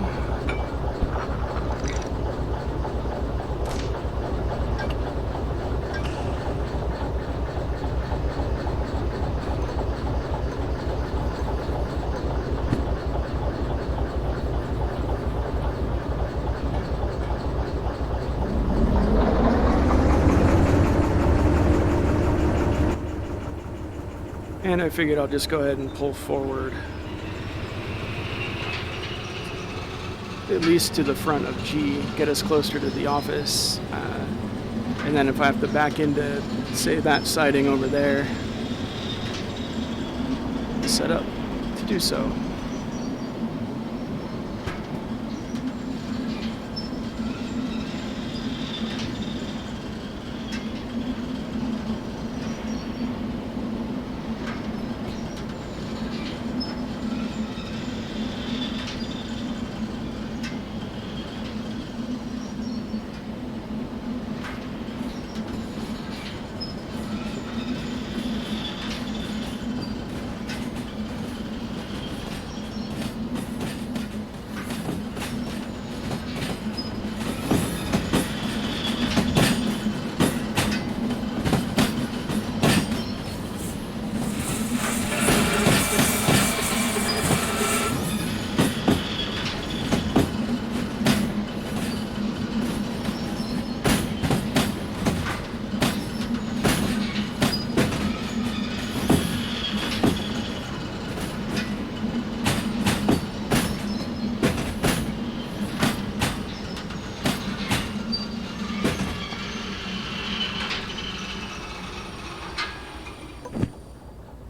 And I figured I'll just go ahead and pull forward, at least to the front of G, get us closer to the office. And then if I have to back into, say, that siding over there, set up to do so.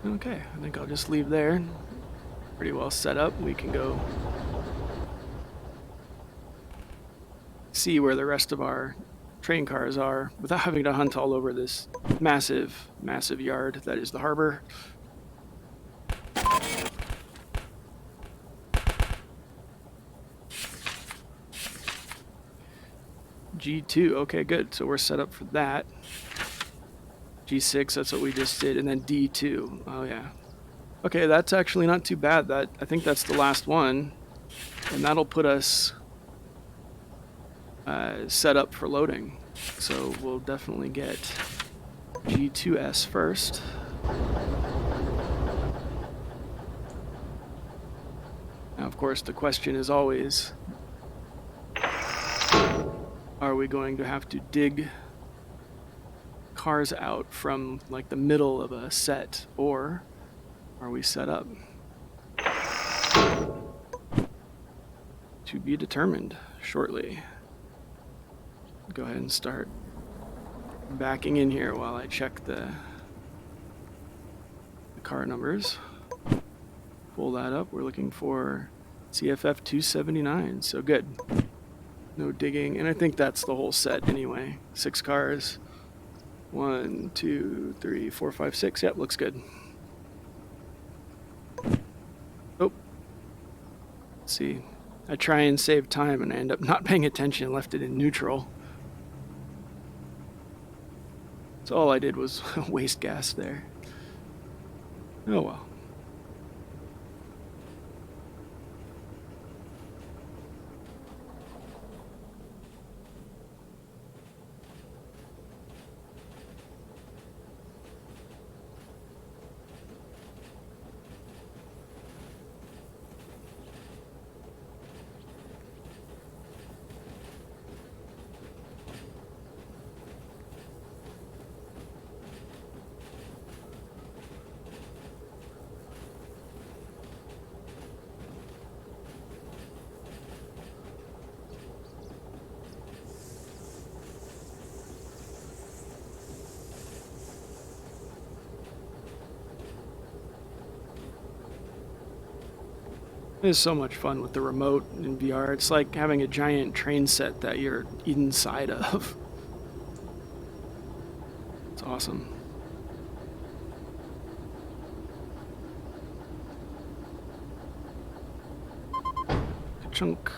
Okay, I think I'll just leave there. Pretty well set up. We can go see where the rest of our train cars are without having to hunt all over this massive, massive yard that is the harbor. G2, okay, good. So we're set up for that. G6, that's what we just did, and then D2. Oh yeah. Okay, that's actually not too bad. I think that's the last one, and that'll put us set up for loading. So we'll definitely get G2S first. Now, of course, the question is always, are we going to have to dig cars out from like the middle of a set, or are we set up? To be determined shortly. Go ahead and start backing in here while I check the car numbers. Pull that up. We're looking for CFF 279, so good. No digging, and I think that's the whole set anyway. 6 cars. 1, 2, 3, 4, 5, 6. Yep, looks good. Oh. Let's see. I try and save time and I end up not paying attention and left it in neutral. So all I did was waste gas there. Oh well. It is so much fun with the remote in VR. It's like having a giant train set that you're inside of. It's awesome. Chunk.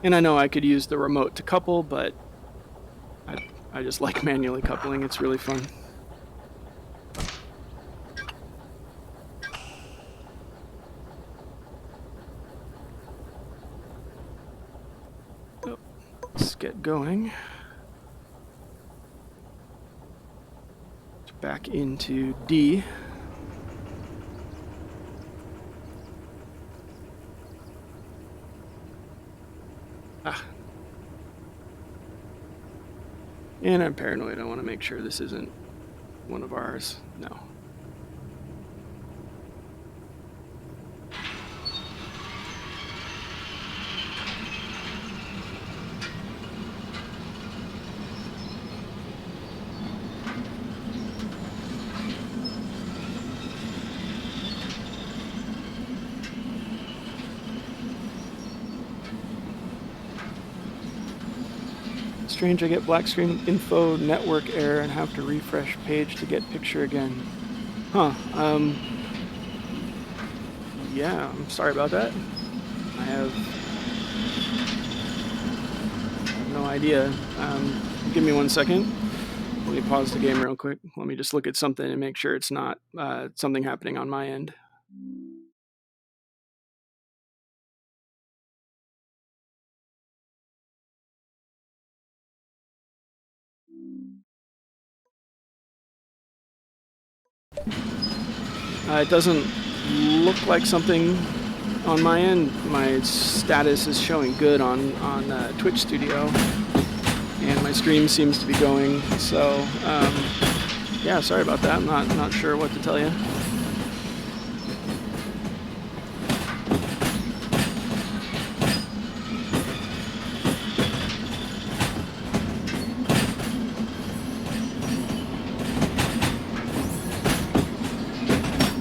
And I know I could use the remote to couple, but I just like manually coupling. It's really fun. Oh, let's get going. Back into D. And I'm paranoid. I want to make sure this isn't one of ours. No. Strange, I get black screen info network error and have to refresh page to get picture again. Huh. Yeah, I'm sorry about that. I have no idea. Give me 1 second. Let me pause the game real quick. Let me just look at something and make sure it's not something happening on my end. It doesn't look like something on my end. My status is showing good on Twitch Studio, and my stream seems to be going. So yeah, sorry about that. I'm not sure what to tell you.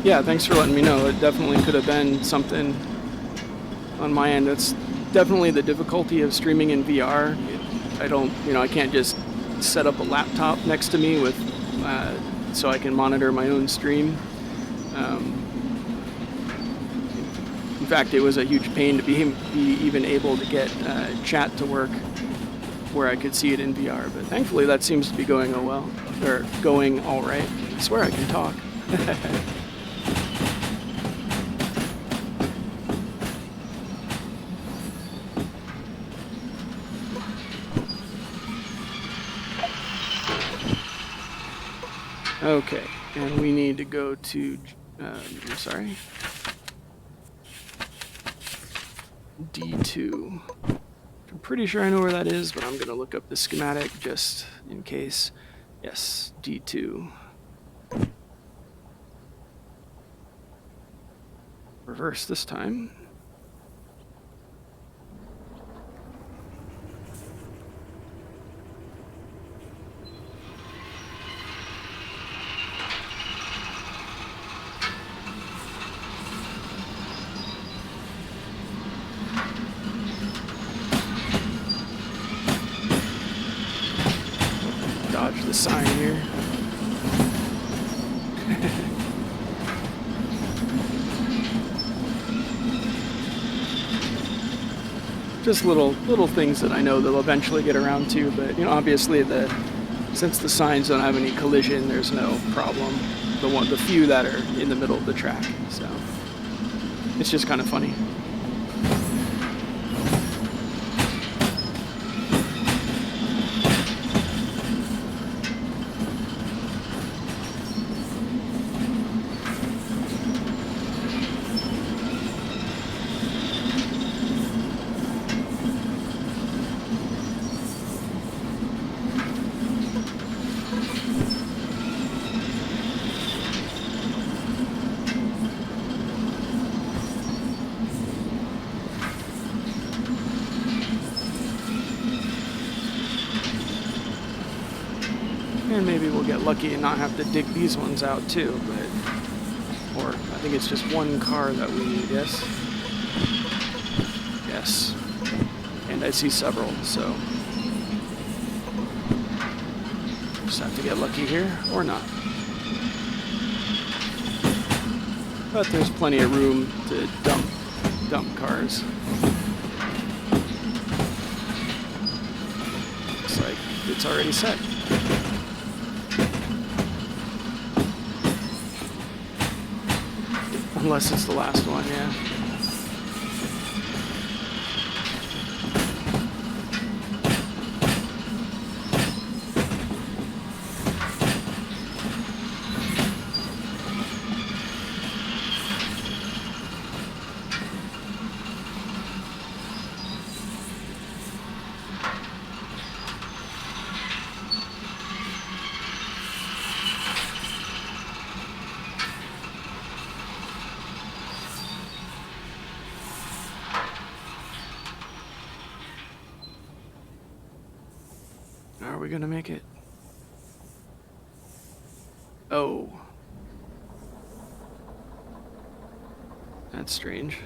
Yeah, thanks for letting me know. It definitely could have been something on my end. That's definitely the difficulty of streaming in VR. I don't, I can't just set up a laptop next to me with, so I can monitor my own stream. In fact, it was a huge pain to be even able to get chat to work where I could see it in VR. But thankfully, that seems to be going well, or going all right. I swear I can talk. Okay, and we need to go to, I'm sorry, D2. I'm pretty sure I know where that is, but I'm going to look up the schematic just in case. Yes, D2. Reverse this time. Dodge the sign here. Just little things that I know they'll eventually get around to, but obviously since the signs don't have any collision, there's no problem. The few that are in the middle of the track, so it's just kind of funny. And maybe we'll get lucky and not have to dig these ones out too, or I think it's just one car that we need, yes? Yes. And I see several, so just have to get lucky here, or not. But there's plenty of room to dump cars. Looks like it's already set. Unless it's the last one, yeah. Are we gonna make it? Oh. That's strange.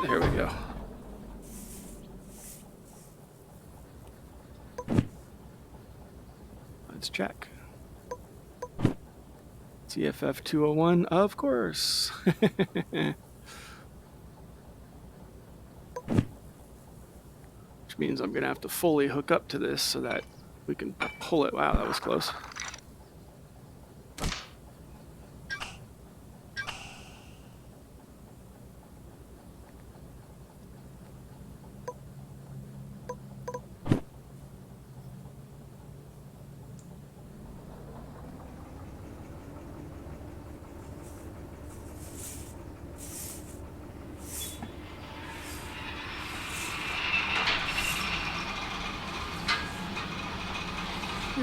There we go. Let's check. TFF 201, of course. Which means I'm gonna have to fully hook up to this so that we can pull it. Wow, that was close.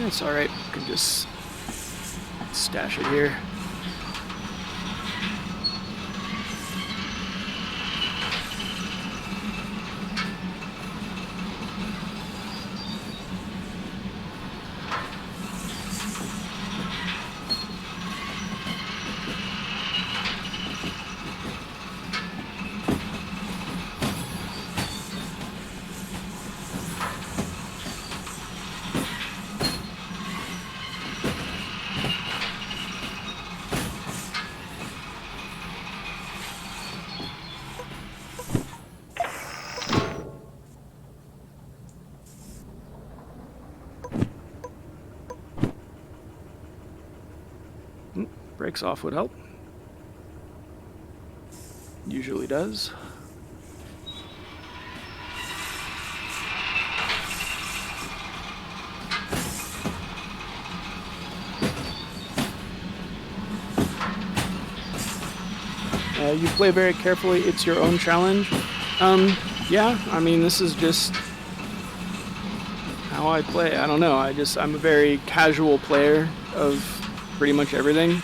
It's alright, we can just stash it here. Brakes off would help. Usually does. You play very carefully. It's your own challenge. Yeah, I mean, this is just how I play. I don't know. I'm a very casual player of pretty much everything.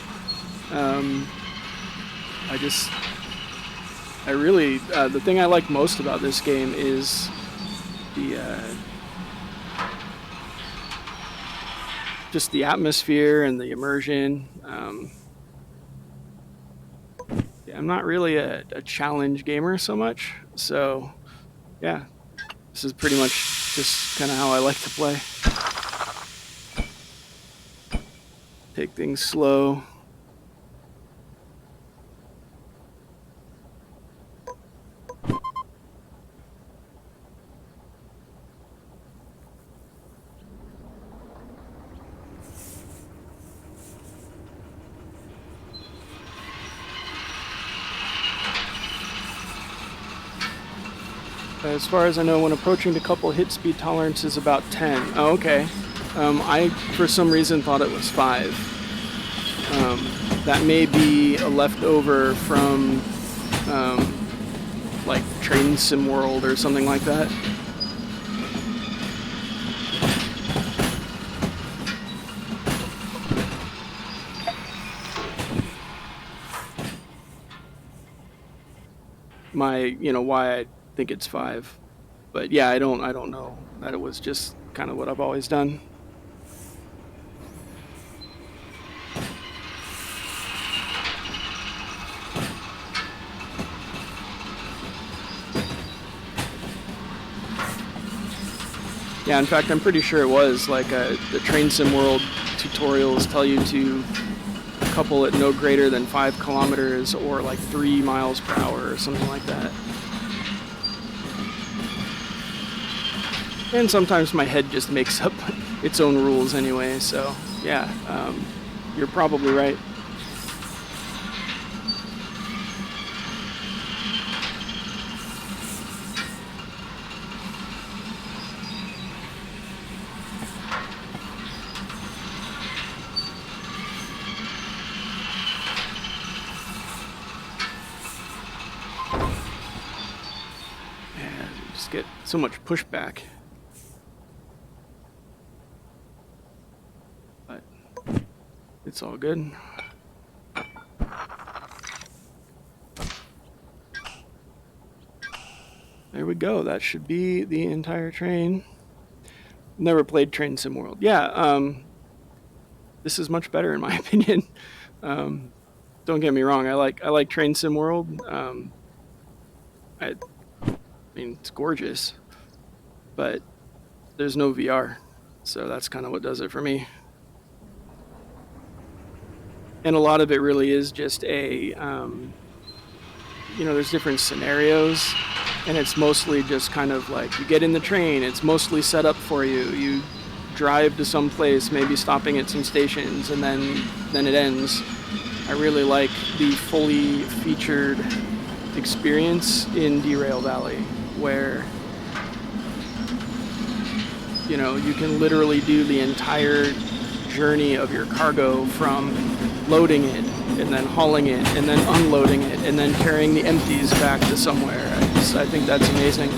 The thing I like most about this game is just the atmosphere and the immersion. I'm not really a challenge gamer so much, so yeah, this is pretty much just kind of how I like to play. Take things slow. As far as I know, when approaching the couple, hit speed tolerance is about 10. Oh, okay. I, for some reason, thought it was 5. That may be a leftover from, like, Train Sim World or something like that. Why I think it's 5. But yeah, I don't know that it was just kind of what I've always done. Yeah, in fact, I'm pretty sure it was like the Train Sim World tutorials tell you to couple at no greater than 5 kilometers or like 3 miles per hour or something like that. And sometimes my head just makes up its own rules anyway, so yeah, you're probably right. Yeah, you just get so much pushback. It's all good. There we go. That should be the entire train. Never played Train Sim World. Yeah, this is much better in my opinion. Don't get me wrong. I like Train Sim World. I mean, it's gorgeous, but there's no VR, so that's kind of what does it for me. And a lot of it really is just there's different scenarios, and it's mostly just kind of like you get in the train, it's mostly set up for you. You drive to some place, maybe stopping at some stations, and then it ends. I really like the fully featured experience in Derail Valley, where you can literally do the entire journey of your cargo from loading it and then hauling it and then unloading it and then carrying the empties back to somewhere. I think that's amazing.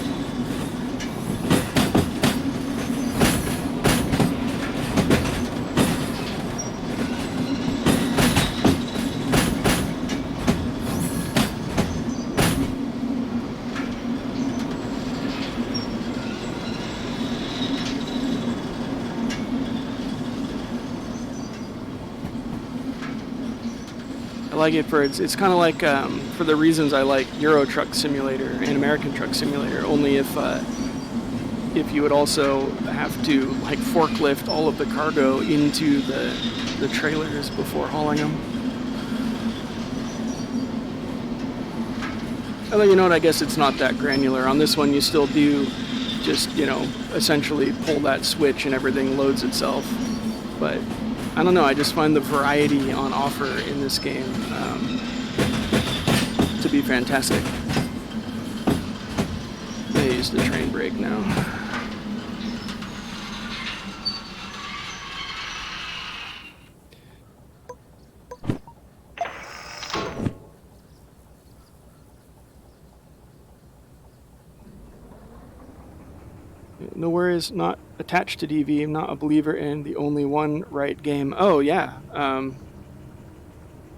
I like it for it's kind of like for the reasons I like Euro Truck Simulator and American Truck Simulator. Only if you would also have to like forklift all of the cargo into the trailers before hauling them. Although I guess it's not that granular. On this one, you still do just essentially pull that switch and everything loads itself. But I don't know, I just find the variety on offer in this game to be fantastic. They use the train brake now. Nowhere is not attached to DV. I'm not a believer in the only one right game. Oh, yeah.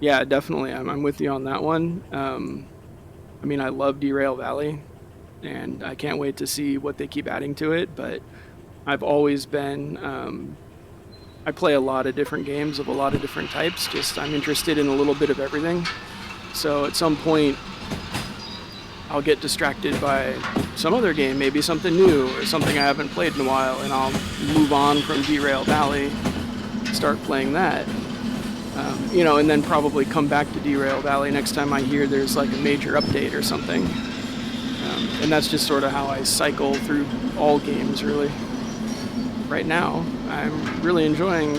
Yeah, definitely. I'm with you on that one. I mean, I love Derail Valley, and I can't wait to see what they keep adding to it. But I've always been, I play a lot of different games of a lot of different types. Just I'm interested in a little bit of everything. So at some point, I'll get distracted by some other game, maybe something new or something I haven't played in a while, and I'll move on from Derail Valley, start playing that. You know, and then probably come back to Derail Valley next time I hear there's like a major update or something. And that's just sort of how I cycle through all games, really. Right now, I'm really enjoying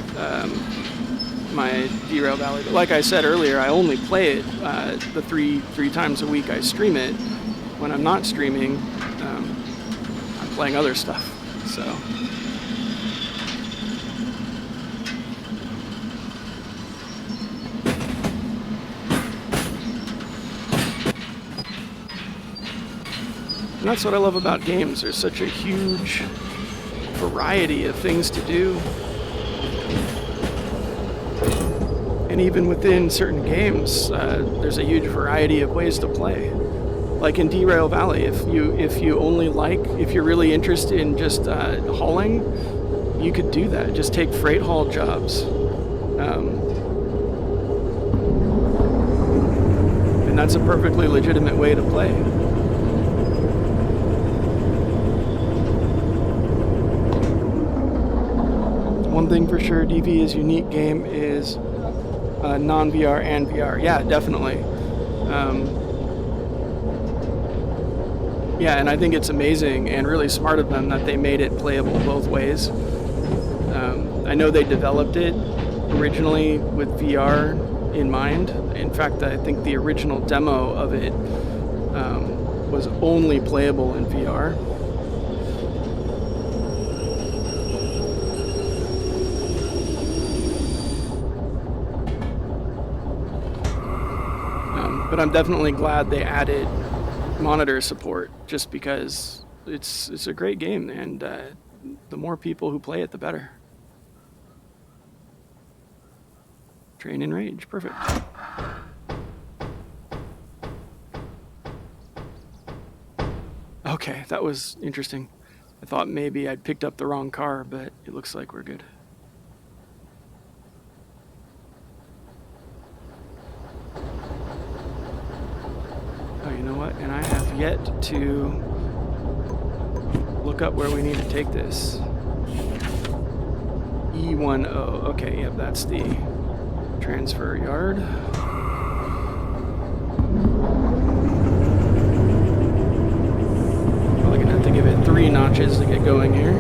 my Derail Valley. But like I said earlier, I only play it the three times a week I stream it. When I'm not streaming, I'm playing other stuff. So. And that's what I love about games. There's such a huge variety of things to do. And even within certain games, there's a huge variety of ways to play. Like in Derail Valley, if you only if you're really interested in just hauling, you could do that. Just take freight haul jobs. And that's a perfectly legitimate way to play. One thing for sure, DV is unique game is non-VR and VR. Yeah, definitely. Yeah, and I think it's amazing and really smart of them that they made it playable both ways. I know they developed it originally with VR in mind. In fact, I think the original demo of it was only playable in VR. But I'm definitely glad they added monitor support, just because it's a great game, and the more people who play it, the better. Train in range, perfect. Okay, that was interesting. I thought maybe I'd picked up the wrong car, but it looks like we're good. Oh, you know what? And I have yet to look up where we need to take this. E10. Okay, yep, that's the transfer yard. Probably gonna have to give it 3 notches to get going here.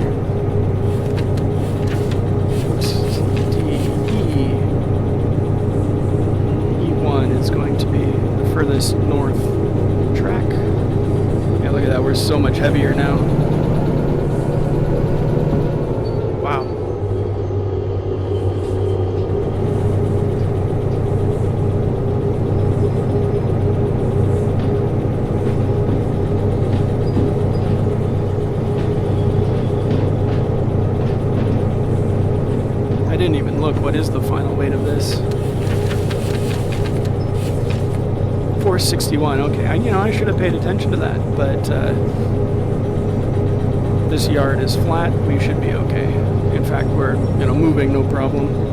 E1 is going to be the furthest north track. Yeah, look at that, we're so much heavier now. Wow. I didn't even look. What is the final weight of this? 461. Okay, I should have paid attention to that, but this yard is flat. We should be okay. In fact, we're moving no problem.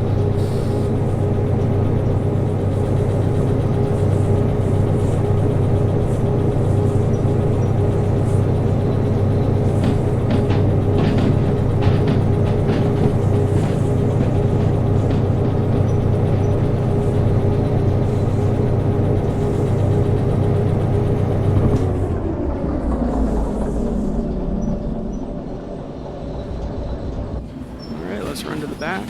Run to the back.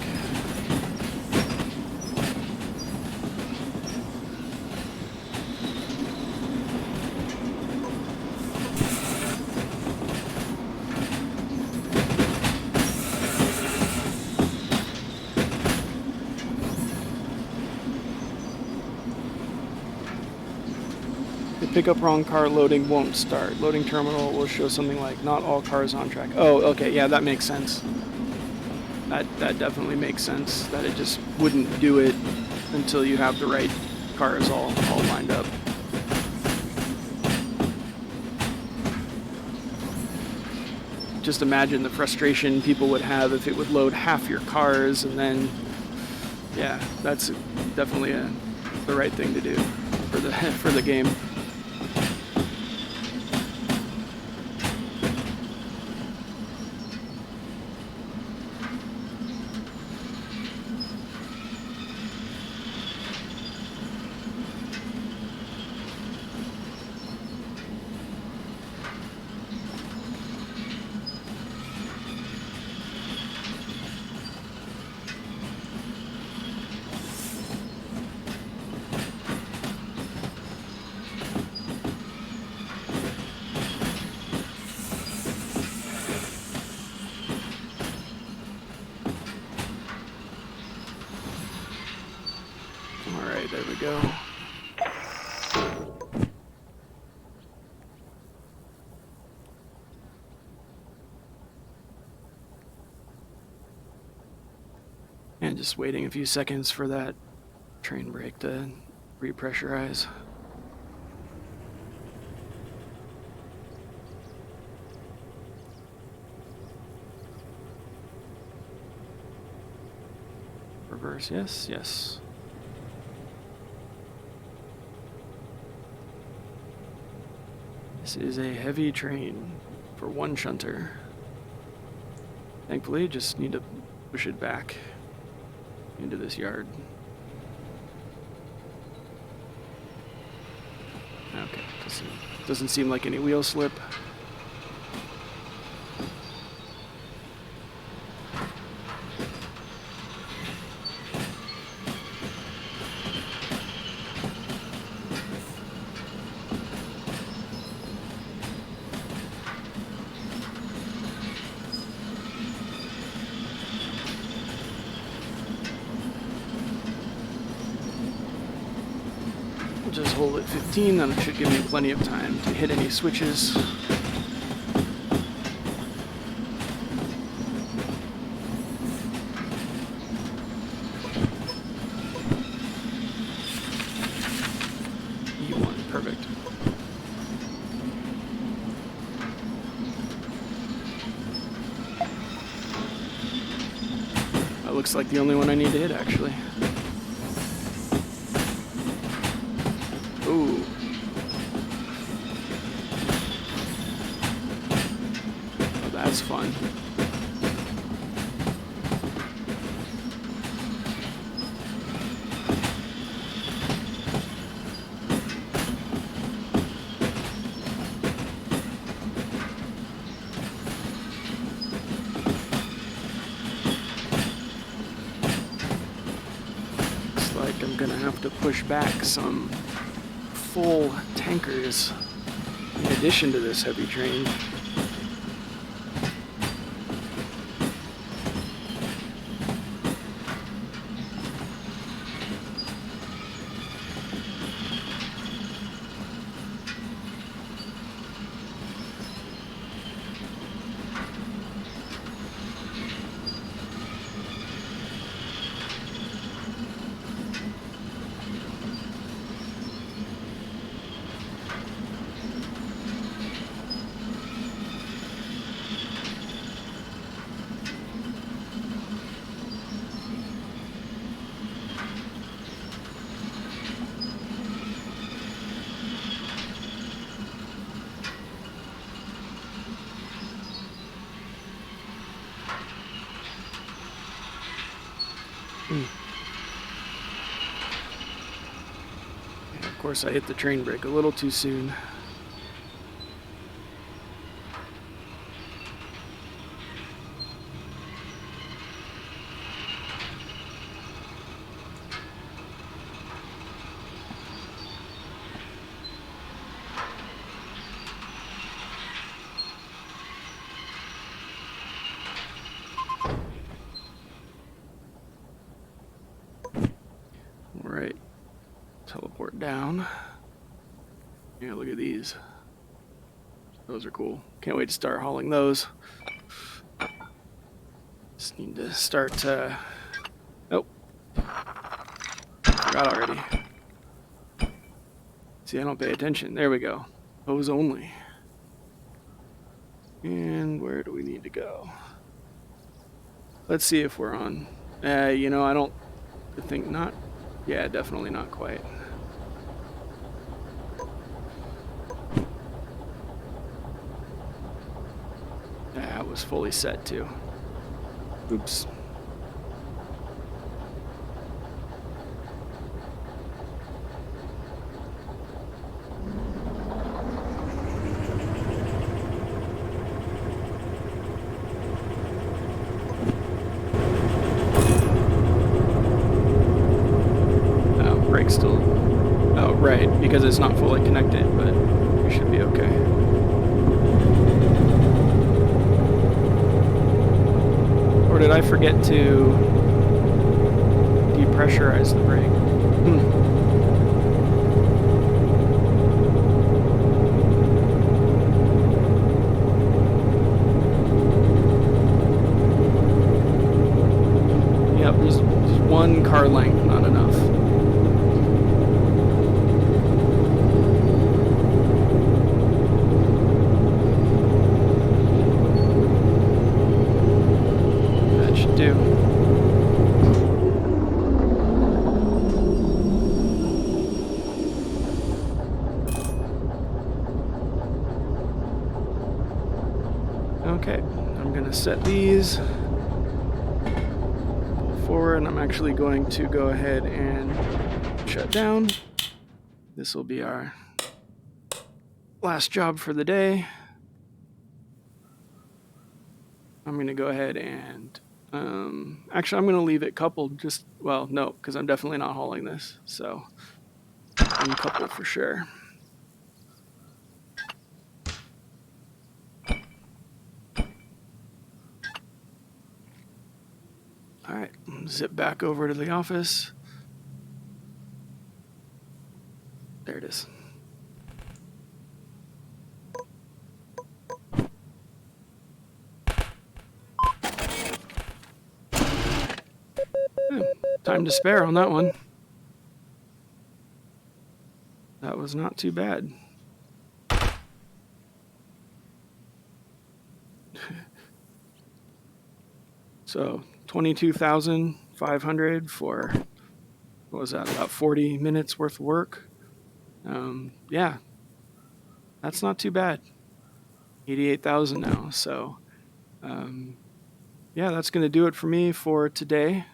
Pick up wrong car, loading won't start. Loading terminal will show something like not all cars on track. Oh, okay, yeah, that makes sense. That definitely makes sense, that it just wouldn't do it until you have the right cars all lined up. Just imagine the frustration people would have if it would load half your cars, and then, yeah, that's definitely the right thing to do for the game. Alright, there we go. And just waiting a few seconds for that train brake to repressurize. Reverse, yes, yes. This is a heavy train for one shunter. Thankfully, just need to push it back into this yard. Okay, doesn't seem like any wheel slip. Just hold at 15, then it should give me plenty of time to hit any switches. E1, perfect. That looks like the only one I need to hit, actually. Ooh. Oh, that's fun. Looks like I'm gonna have to push back some full tankers in addition to this heavy train. And of course, I hit the train brake a little too soon. All right, teleport down. Yeah, look at these. Those are cool. Can't wait to start hauling those. Just need to start. Oh, forgot already. See, I don't pay attention. There we go. Hose only. And where do we need to go? Let's see if we're on. I don't think not. Yeah, definitely not quite. That was fully set too. Oops. Brake still. Oh, right, because it's not fully connected, but we should be okay. Or did I forget to depressurize the brake? Yep, there's one car length, not enough. That should do. Okay, I'm gonna set these forward, and I'm actually going to go ahead and shut down. This will be our last job for the day. I'm going to go ahead and actually I'm going to leave it coupled. No, because I'm definitely not hauling this, so uncoupled for sure. All right, zip back over to the office. There it is. Time to spare on that one. That was not too bad. So 22,500 for, what was that, about 40 minutes worth of work? Yeah, that's not too bad. 88,000 now. So yeah, that's going to do it for me for today.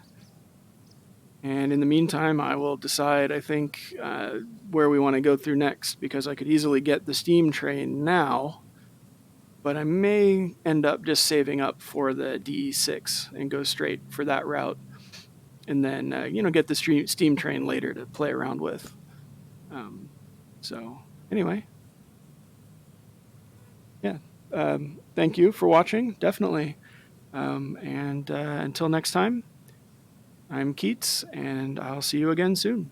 And in the meantime, I will decide, I think, where we want to go through next, because I could easily get the steam train now, but I may end up just saving up for the DE6 and go straight for that route, and then get the steam train later to play around with. So anyway, yeah, thank you for watching, definitely. And until next time, I'm Keats, and I'll see you again soon.